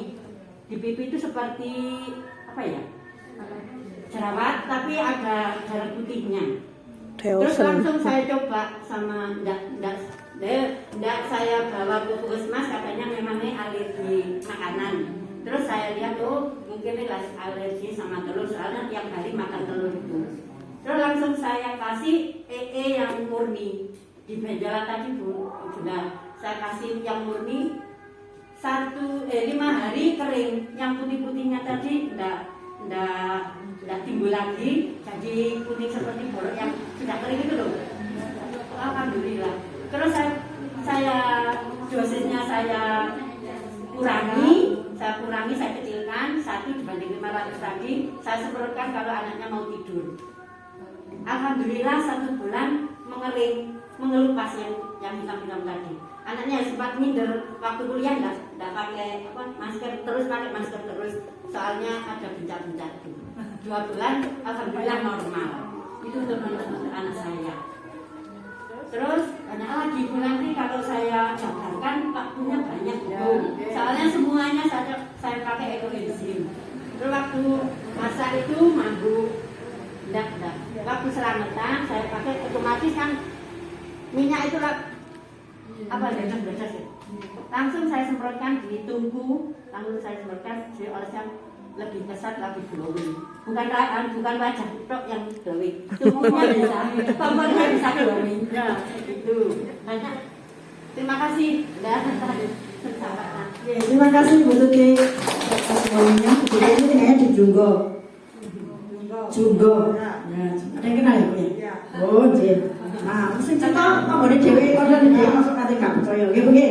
Di pipi itu seperti apa ya? Jerawat, tapi ada darah putihnya. Terus langsung saya coba sama enggak saya bawa ke puskesmas, katanya memang ini alergi makanan. Terus saya lihat mungkin ini alergi sama telur, soalnya tiap hari makan telur itu. Terus langsung saya kasih yang murni di benjolan tadi Bu, sudah saya kasih yang murni 5 hari kering, yang putih-putihnya tadi enggak timbul lagi, jadi putih seperti borok yang sudah kering itu loh. Alhamdulillah. Terus saya dosisnya saya kurangi, saya kecilkan 1 dibanding 500 tadi. Saya semprotkan kalau anaknya mau tidur. Alhamdulillah 1 bulan mengelupas yang hitam-hitam tadi. Anaknya sempat minder waktu kuliah enggak pakai masker terus, soalnya ada bencak-bencak itu. 2 bulan alhamdulillah normal. Itu untuk anak saya. Terus lagi Bu, nanti kalau saya jabarkan waktunya banyak Bu. Soalnya semuanya saya pakai ekoenzim. Terus waktu masak itu mabuk. Enggak. Waktu selamatan saya pakai otomatis kan minyak itu bedas. Langsung saya semprotkan di tungku, langsung saya semprotkan dioleskan lebih pesat, lebih glowing. Bukan wajah tok yang glowing. Tungkunya bisa, kompornya bisa glowing. Ya, itu. Banyak. Terima kasih. Terima kasih Bu Tuti atas semuanya. Jadi ini kayaknya di Junggo. Ya, ada yang kenal ya Bu ya? Oh, iya. Nah, mesti cerita apa boleh dewe kalau dia masuk nanti nggak percaya, oke?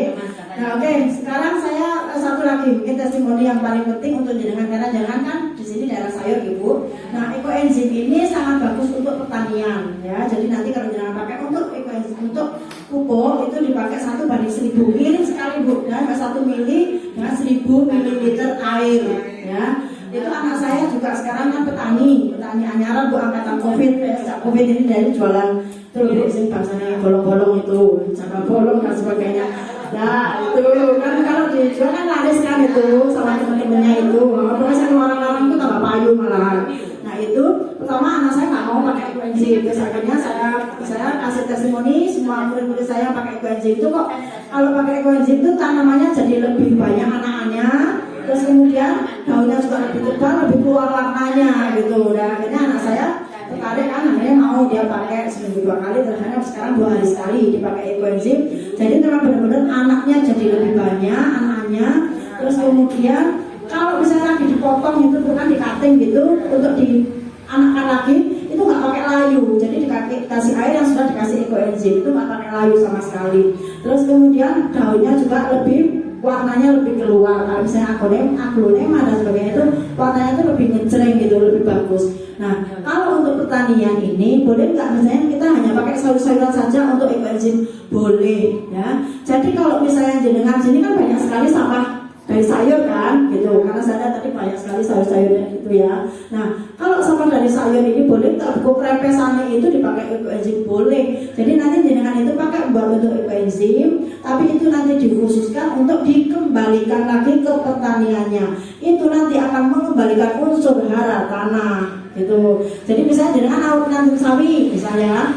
Nah, oke. Sekarang saya satu lagi mungkin testimoni yang paling penting untuk jenengan, karena jangan kan di sini daerah saya, Ibu. Nah, ekoenzim ini sangat bagus untuk pertanian, ya. Jadi nanti kalau jenengan pakai untuk ekoenzim untuk pupuk itu dipakai 1/1000, mirip sekali Bu, ya, 1 mili dengan 1000 mililiter air, ya. Itu anak saya juga sekarang kan petani anyaran Bu, angkatan COVID. Sejak COVID ini dari jualan terus bahasanya bolong-bolong itu, jaga bolong dan sebagainya. Nah itu kan kalau dijual kan laris kan itu sama temen-temennya itu. Apalagi saya orang-orang itu tambah payu malah. Nah itu pertama anak saya nggak mau pakai ekoenzim. Terus akhirnya saya kasih testimoni semua murid-murid saya pakai ekoenzim itu kok. Kalau pakai ekoenzim itu tanamannya jadi lebih banyak anak-anaknya, Terus kemudian daunnya juga lebih tebal, lebih keluar warnanya gitu. Dan akhirnya anak saya tertarik kan, akhirnya mau dia pakai seminggu 2 kali, ternyata sekarang 2 hari sekali dipakai ekoenzim. Jadi memang benar-benar anaknya jadi lebih banyak anaknya. Terus kemudian kalau misalnya lagi dipotong itu bukan di cutting gitu untuk di anakan lagi, itu nggak pakai layu, jadi dikasih air yang sudah dikasih ekoenzim, itu nggak pakai layu sama sekali. Terus kemudian daunnya juga lebih warnanya lebih keluar. Kalau misalnya aglonema dan sebagainya itu warnanya itu lebih ngejreng gitu, lebih bagus. Nah, kalau untuk pertanian ini boleh nggak misalnya kita hanya pakai sayur-sayuran saja untuk ekoenzim? Boleh ya. Jadi kalau misalnya jenengan sini kan banyak sekali sampah dari sayur kan gitu, karena saya tadi banyak sekali sayur-sayurnya gitu ya. Nah, kalau sampah dari sayur ini boleh tak buku krepesannya itu dipakai ekoenzim? Boleh. Jadi nanti jenengan itu pakai buat bentuk ekoenzim, tapi itu nanti dikhususkan untuk dikembalikan lagi ke pertaniannya. Itu nanti akan mengembalikan unsur hara tanah gitu. Jadi misalnya jenengan nanti sawi misalnya,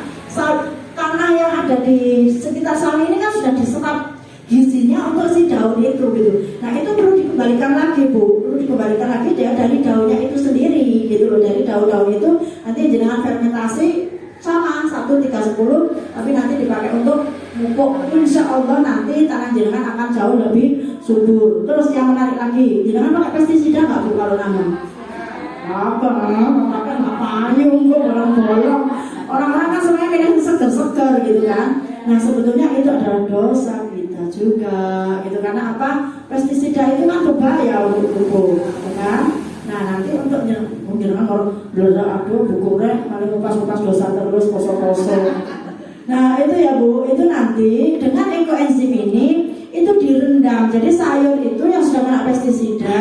tanah yang ada di sekitar sawi ini kan sudah diserap gizinya untuk si daun itu gitu. Nah itu perlu dikembalikan lagi Bu, perlu dikembalikan lagi dia dari daunnya itu sendiri gitu loh. Dari daun-daun itu nanti jenengan fermentasi sama 1:3:10, tapi nanti dipakai untuk pupuk. Insya Allah nanti tanah jenengan akan jauh lebih subur. Terus yang menarik lagi, jenengan pakai pestisida nggak Bu kalau nanam? Apa? Pakai nggak payung kok bolong-bolong. Orang-orang kan sebenarnya pengen seger-seger gitu kan. Nah sebetulnya itu adalah dosa kita juga gitu, karena apa? Pestisida itu kan berbahaya untuk tubuh, kan? Nah nanti untuk mungkin kan kalau belajar aduh buku rek malah kupas-kupas dosa terus poso-poso. Nah itu ya Bu, itu nanti dengan ekoenzim ini itu direndam. Jadi sayur itu yang sudah kena pestisida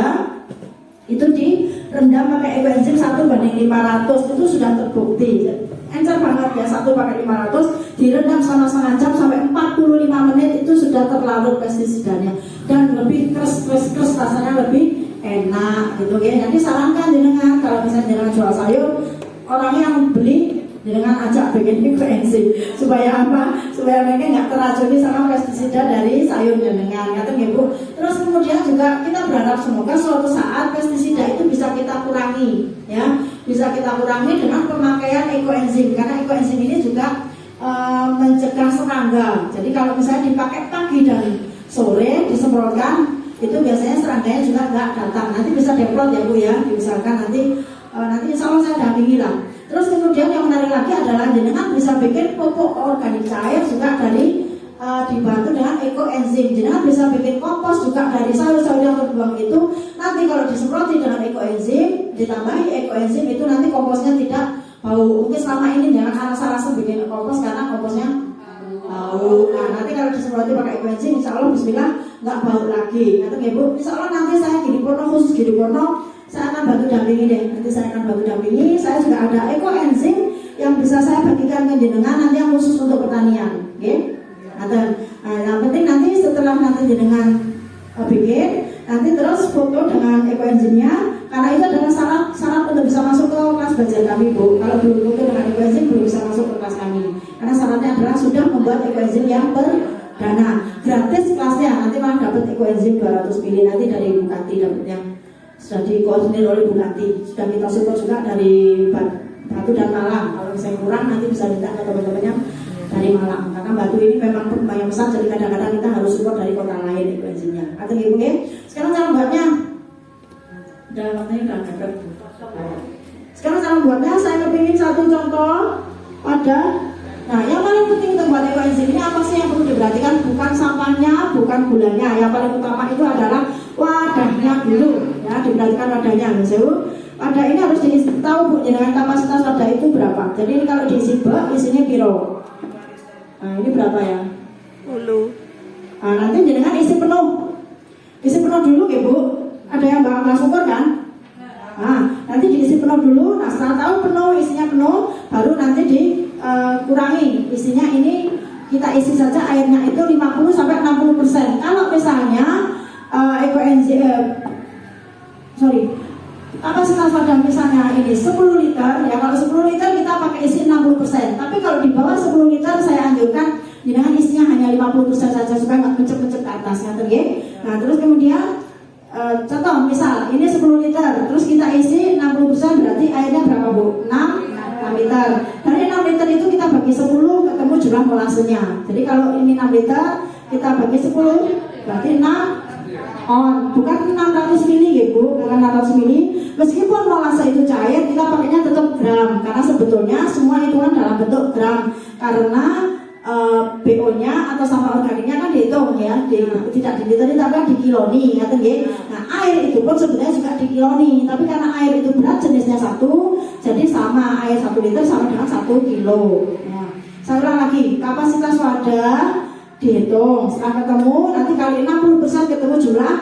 itu direndam pakai ekoenzim 1:500, itu sudah terbukti. Encer banget ya, 1/500 direndam selama setengah jam sampai 45 menit itu sudah terlarut pestisidanya dan lebih kres rasanya lebih enak gitu ya. Nanti sarankan jenengan kalau misalnya jenengan jual sayur, orang yang beli jenengan ajak bikin ekoenzim supaya apa? Supaya mereka nggak teracuni sama pestisida dari sayur jenengan, kata Bu. Terus kemudian juga kita berharap semoga suatu saat pestisida itu bisa kita kurangi ya. Bisa kita kurangi dengan pemakaian ekoenzim, karena ekoenzim ini juga mencegah serangga. Jadi kalau misalnya dipakai pagi dan sore disemprotkan, itu biasanya serangganya juga nggak datang. Nanti bisa deplot ya Bu ya, misalkan nanti insya Allah saya dampingi lah. Terus kemudian yang menarik lagi adalah jenengan bisa bikin pupuk organik cair juga dari dibantu dengan ekoenzim. Jenengan bisa bikin kompos juga dari sayur-sayur yang terbuang itu. Nanti kalau disemproti dengan ekoenzim, ditambahi ekoenzim itu nanti komposnya tidak bau. Mungkin selama ini jangan asal-asal bikin kompos karena komposnya bau. Nah nanti kalau disemproti pakai ekoenzim, insya Allah Bismillah nggak bau lagi. Kata Bu, insya Allah nanti saya khusus Giri Porno, saya akan bantu dampingi deh. Nanti saya akan bantu dampingi. Saya juga ada ekoenzim yang bisa saya bagikan ke jenengan nanti yang khusus untuk pertanian. Oke? Yang penting nanti setelah nanti jenengan bikin, nanti terus foto dengan ekoenzimnya, karena itu adalah syarat untuk bisa masuk ke kelas belajar kami Bu. Kalau belum foto dengan ekoenzim belum bisa masuk ke kelas kami, karena syaratnya adalah sudah membuat ekoenzim yang perdana. Gratis kelasnya, nanti malah dapat ekoenzim 200 mili nanti dari Bukati dapatnya. Sudah dikoordinir oleh Bukati, sudah kita support juga dari Batu dan Malang. Kalau misalnya kurang nanti bisa minta ke teman-temannya dari Malang, karena Batu ini memang lumayan besar, jadi kadang-kadang kita harus support dari kota lain ekoenzimnya. Atau Ibu ya. Sekarang cara buatnya, udah waktunya udah mepet. Sekarang cara buatnya saya kepingin satu contoh pada. Nah yang paling penting untuk buat ekoenzim ini apa sih yang perlu diperhatikan? Bukan sampahnya, bukan gulanya. Yang paling utama itu adalah wadahnya dulu. Ya diperhatikan wadahnya, wadah ini harus tahu Bu, dengan kapasitas wadah itu berapa. Jadi ini kalau diisi bak, isinya piro. Nah ini berapa ya? 10. Nah nanti jenengan isi penuh dulu ya Bu. Ada yang bakal syukur kan? Nah nanti diisi penuh dulu. Nah setelah tahu penuh, isinya penuh, baru nanti dikurangi isinya. Ini kita isi saja airnya itu 50-60%. Kalau misalnya kapasitas wadah misalnya ini 10 liter ya, kalau 10 liter kita pakai isi 60%. Tapi kalau di bawah 10 liter saya anjurkan jenengan isinya hanya 50% saja supaya nggak mencep-mencep ke atas ya. Nah terus kemudian contoh misal ini 10 liter, terus kita isi 60%, berarti airnya berapa Bu? 6 liter. Dari 6 liter itu kita bagi 10, ketemu jumlah molasenya. Jadi kalau ini 6 liter, kita bagi 10, berarti 6 on, bukan 600 mili ya Bu, bukan 600 mili. Meskipun molase itu cair, kita pakainya tetap gram, karena sebetulnya semua hitungan dalam bentuk gram, karena BO-nya atau sampah organiknya kan dihitung ya, tidak di liter tapi kan dikiloni, ya. Nah air itu pun sebenarnya juga dikiloni, tapi karena air itu berat jenisnya 1, jadi sama air 1 liter sama dengan 1 kilo. Ya. Saya ulang lagi, kapasitas wadah dihitung, setelah ketemu nanti kali 60% ketemu jumlah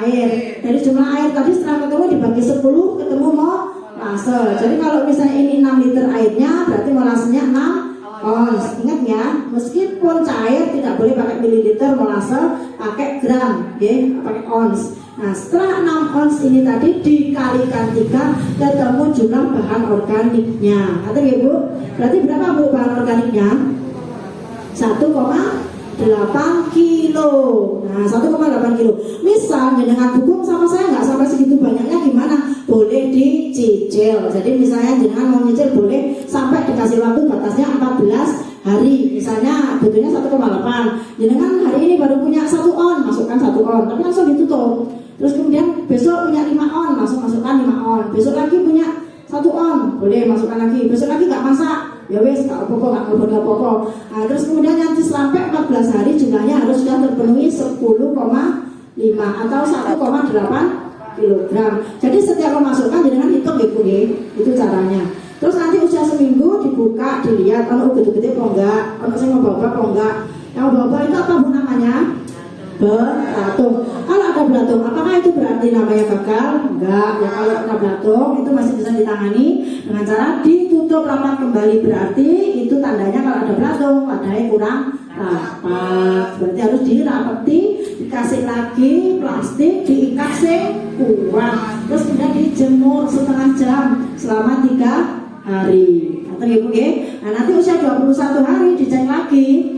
air. Dari jumlah air tadi setelah ketemu dibagi 10 ketemu molase. Jadi kalau misalnya ini 6 liter airnya, berarti molasenya 6 ons. Ingat ya, meskipun cair tidak boleh pakai mililiter molase, pakai gram, ya, pakai ons. Nah setelah 6 ons ini tadi dikalikan 3 ketemu jumlah bahan organiknya. Kata ya Bu, berarti berapa Bu bahan organiknya? 1,8 kilo. Nah 1,8 kilo. Misal dengan hukum sama saya nggak sampai segitu banyaknya, gimana? Boleh dicicil. Jadi misalnya dengan mau nyicil boleh sampai dikasih waktu batasnya 14 hari. Misalnya butuhnya 1,8. Dengan hari ini baru punya 1 on, masukkan 1 on, tapi langsung ditutup. Terus kemudian besok punya 5 on, langsung masukkan 5 on. Besok lagi punya 1 on, boleh masukkan lagi. Besok lagi nggak masak, ya wes nggak apa-apa, nggak apa-apa. Nah, terus kemudian nanti sampai 14 hari jumlahnya harus sudah terpenuhi 10,5 atau 1,8 kilogram. Jadi setiap memasukkan dengan hitung ya Bu, itu caranya. Terus nanti usia seminggu dibuka, dilihat kalau gede-gede kok enggak, kalau saya mau bawa kok enggak. Yang bawa itu apa Bu namanya? Belatung. Kalau ada belatung, apakah itu berarti namanya gagal? Enggak. Ya kalau ada belatung itu masih bisa ditangani dengan cara ditutup rapat kembali. Berarti itu tandanya kalau ada belatung, wadahnya kurang rapat. Berarti harus dirapati, dikasih lagi plastik, diikat kuat. Terus kemudian dijemur setengah jam selama 3 hari. Nah nanti usia 21 hari dicek lagi.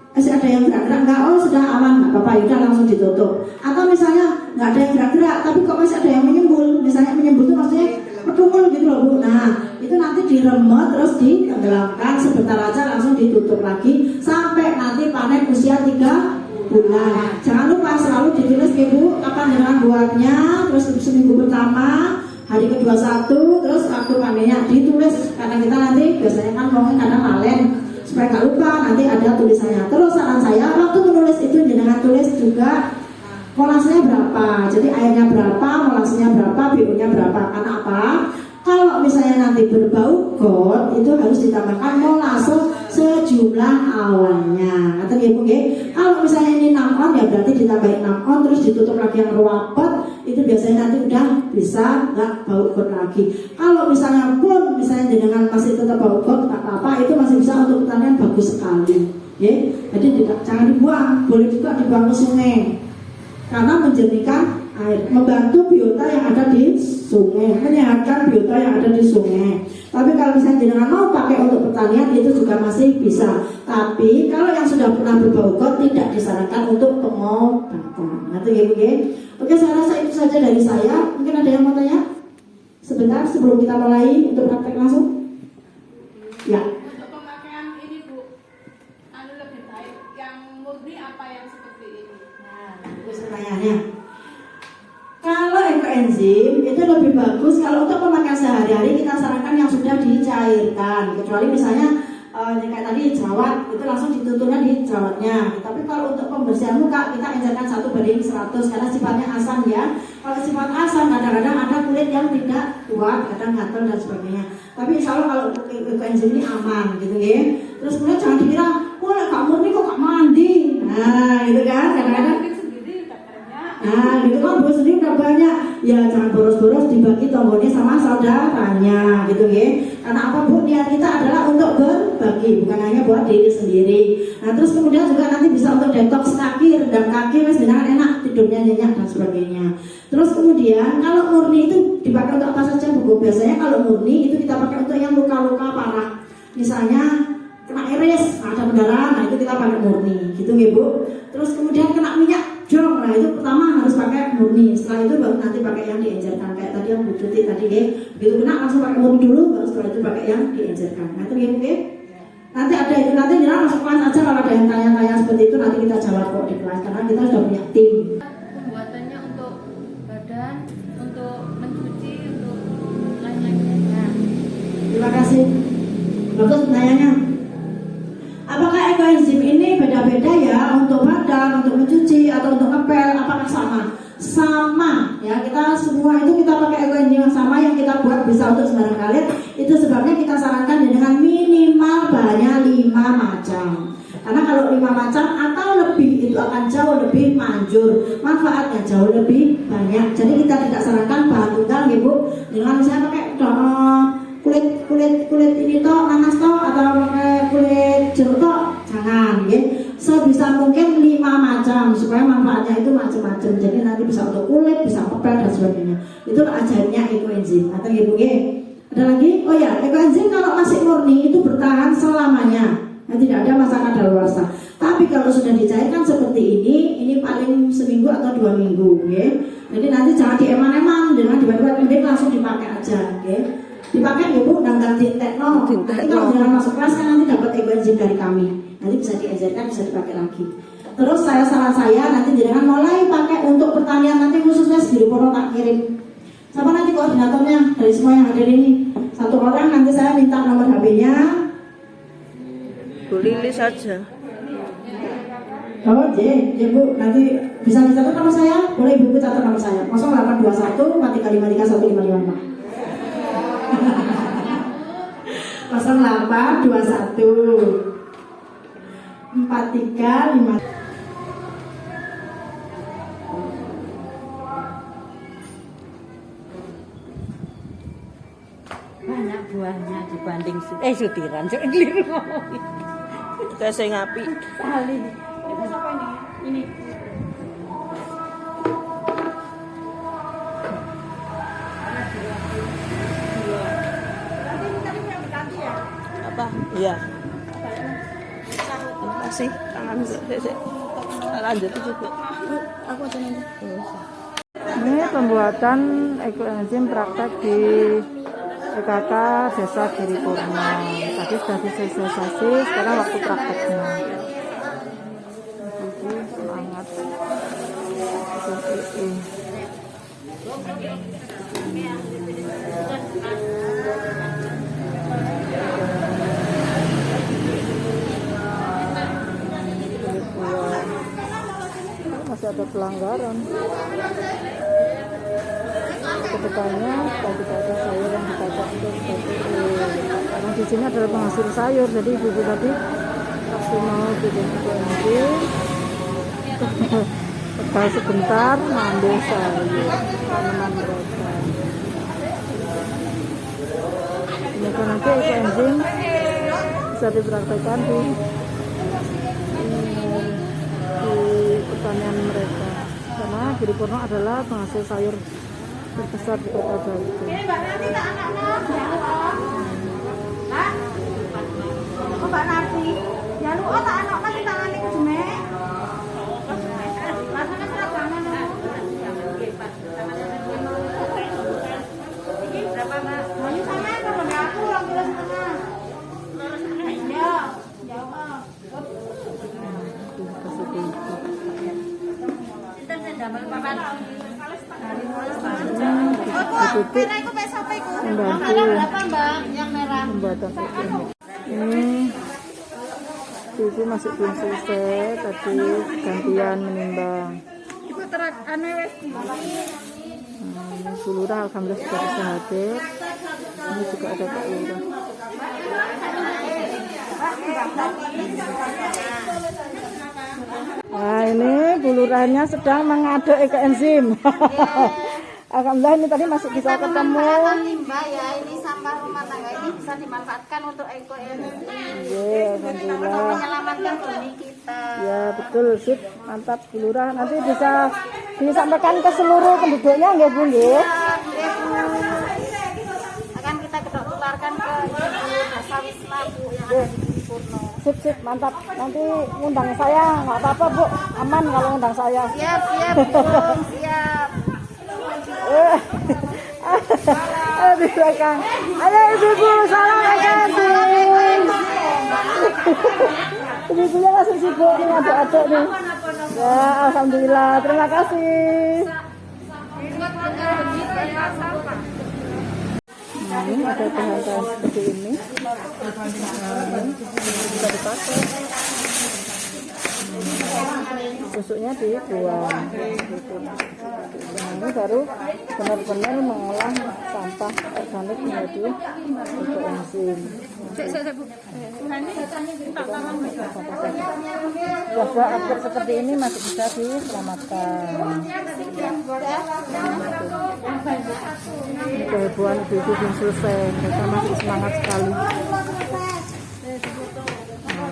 Masih ada yang gerak-gerak enggak? Oh sudah aman, nggak apa-apa, yaudah langsung ditutup. Atau misalnya nggak ada yang gerak-gerak, tapi kok masih ada yang menyembul. Misalnya menyembul itu maksudnya pedungul gitu loh Bu. Nah itu nanti diremet terus ditenggelamkan sebentar aja, langsung ditutup lagi sampai nanti panen usia 3 bulan. Jangan lupa selalu ditulis ya Bu, kapan dengan buatnya, terus seminggu pertama, hari ke-21, terus waktu panennya ditulis, karena kita nanti biasanya kan ngomongin kadang lalen, supaya nggak lupa nanti ada tulisannya. Terus saran saya waktu menulis itu jangan tulis juga molasenya berapa, jadi airnya berapa, molasenya berapa, BO-nya berapa. Karena apa? Kalau misalnya nanti berbau got itu harus ditambahkan molase sejumlah awannya. Atau ya Bu, kalau misalnya ini 6 on ya berarti ditambahin 6 on terus ditutup lagi yang rapet, itu biasanya nanti udah bisa nggak bau got lagi. Kalau misalnya pun misalnya dengan masih tetap bau got tak apa, itu masih bisa untuk pertanian bagus sekali. Ya, jadi jangan dibuang, boleh juga dibuang ke sungai karena menjernihkan air, membantu biota yang ada di sungai, menyehatkan biota yang ada di sungai. Tapi kalau misalnya jangan mau pakai untuk pertanian itu juga masih bisa. Tapi kalau yang sudah pernah berbau got tidak disarankan untuk pengobatan. Nanti ya Bu. Oke, saya rasa itu saja dari saya. Mungkin ada yang mau tanya? Sebentar sebelum kita mulai untuk praktek langsung. Ya. Untuk pemakaian ini Bu, lebih baik yang murni apa yang seperti ini? Nah, itu pertanyaannya. Kalau ekoenzim itu lebih bagus kalau untuk pemakaian sehari-hari kita sarankan yang sudah dicairkan, kecuali misalnya kayak tadi jerawat itu langsung ditutupnya di jerawatnya. Tapi kalau untuk pembersihan muka kita encerkan 1:100 karena sifatnya asam ya. Kalau sifat asam kadang-kadang ada kulit yang tidak kuat, kadang gatal dan sebagainya. Tapi insya Allah kalau ekoenzim ini aman gitu ya. Terus kemudian jangan dikira, wah kamu ini kok gak mandi. Nah itu kan kadang-kadang. Nah gitu kan bos sendiri udah banyak. Ya jangan boros-boros, dibagi tombolnya sama saudaranya gitu ya. Karena apa Bu, niat kita adalah untuk berbagi, bukan hanya buat diri sendiri. Nah terus kemudian juga nanti bisa untuk detox kaki, rendam kaki, mas dengan enak, tidurnya nyenyak dan sebagainya. Terus kemudian kalau murni itu dipakai untuk apa saja Bu? Biasanya kalau murni itu kita pakai untuk yang luka-luka parah. Misalnya kena iris, ada pendarahan, nah itu kita pakai murni gitu ya Bu. Terus kemudian kena minyak Jong, nah itu pertama harus pakai murni, setelah itu baru nanti pakai yang diencerkan kayak tadi yang Bu Tuti tadi ya. Begitu kena langsung pakai murni dulu, baru setelah itu pakai yang diencerkan. Nah itu ya oke. Nanti ada itu, nanti jangan masuk kelas aja kalau ada yang tanya-tanya seperti itu nanti kita jawab kok di kelas karena kita sudah punya tim. Pembuatannya untuk badan, untuk mencuci, untuk lain-lainnya. Terima kasih. Bagus pertanyaannya. Apakah ekoenzim ini beda-beda ya untuk badan, untuk mencuci atau untuk ngepel? Apakah sama? Sama ya, kita semua itu kita pakai ekoenzim yang sama yang kita buat bisa untuk sembarang kalian. Itu sebabnya kita sarankan dengan minimal bahannya 5 macam. Karena kalau 5 macam atau lebih itu akan jauh lebih manjur, manfaatnya jauh lebih banyak. Jadi kita tidak sarankan bahan tunggal ya Bu, dengan misalnya pakai kulit ini toh, nanas toh, atau pakai kulit jeruk toh, jangan ya. Sebisa mungkin 5 macam supaya manfaatnya itu macam-macam. Jadi nanti bisa untuk kulit, bisa ngepel dan sebagainya. Itu ajaibnya ekoenzim. Atau ibu ya. Ada lagi? Oh ya, ekoenzim kalau masih murni itu bertahan selamanya. Nah, tidak ada masa kadaluarsa. Tapi kalau sudah dicairkan seperti ini paling seminggu atau 2 minggu, ya. Jadi nanti jangan dieman-eman dengan dibuat-buat, mending langsung dipakai aja, ya. Dipakai ya Bu, dan ganti tekno. Nanti kalau jangan masuk kelas kan nanti dapat ekoenzim dari kami. Nanti bisa diajarkan, bisa dipakai lagi. Terus saran saya nanti jangan mulai pakai untuk pertanian nanti khususnya di Purno tak kirim. Siapa nanti koordinatornya dari semua yang hadir ini? 1 orang nanti saya minta nomor HP-nya. Bu Lili saja. Oh, ya Bu, nanti bisa dicatat nomor saya? Boleh Ibu catat nomor saya. 0821 4353 1555. 0821 4355. Banyak buahnya dibanding sutiran. Keliru. Kita saya ngapi. Sekali. Itu siapa ini? Ini. Apa? Iya. Terima kasih. Tangan saya. Lanjut juga. Aku aja nanti. Ini pembuatan ekoenzim praktek di PKK Desa Giripurno. Tadi sudah disosialisasi, sekarang waktu prakteknya. Jadi semangat. Masih ada pelanggaran. Kedepannya kita tidak ada sayur yang dipakai untuk seperti itu. Karena di sini adalah penghasil sayur, jadi ibu-ibu tadi waktu mau bikin ekoenzim tegal sebentar ngambil sayur tanaman mereka. Semoga nanti ekoenzim bisa dipraktekkan di pertanian mereka, karena Giripurno adalah penghasil sayur terbesar di Kota Batu. Ini Mbak Nanti tak anaknya? Hah? Oh Mbak Nanti? Ya lu tak anak kan ditangani ke jemek. Rasanya seragangan lu. Ini berapa Mbak? Ini sama kalau nggak aku 2,5 kilo. Ya, jauh. Pembuatan ini Ibu masih belum selesai, tadi gantian menimbang. Ibu terak aneh Ini Bu Lurah alhamdulillah sudah bisa hadir. Ini juga ada Pak Lurah. Nah ini Bu Lurahnya sedang mengaduk ekoenzim. Alhamdulillah ini tadi masih bisa ketemu. Mbak ya, ini sampah rumah tangga ini bisa dimanfaatkan untuk ekoenzim. Iya, alhamdulillah. Menyelamatkan bumi kita. Ya betul, sip, mantap Bu Lurah. Nanti bisa disampaikan ke seluruh penduduknya nggak Bu ya? Akan kita keluarkan ke Desa Wisma Bu yang ada di Purno. Sip, sip, mantap. Nanti undang saya, nggak apa-apa Bu, aman kalau undang saya. Siap, siap, Bung, siap. Ayo di belakang. Ayo ibu-ibu, salam kasih. Ibu-ibunya masih sibuk nih, aduk-aduk nih. Ya, alhamdulillah, terima kasih. Nah, ini ada bahan-bahan seperti ini. Nah, ini bisa dipakai. Susuknya dibuang. Nah, ini baru benar-benar mengolah sampah organik menjadi pupuk enzim. Sudah akhir seperti ini masih bisa diselamatkan. Kehebohan ibu-ibu belum selesai, mereka masih semangat sekali. Nah,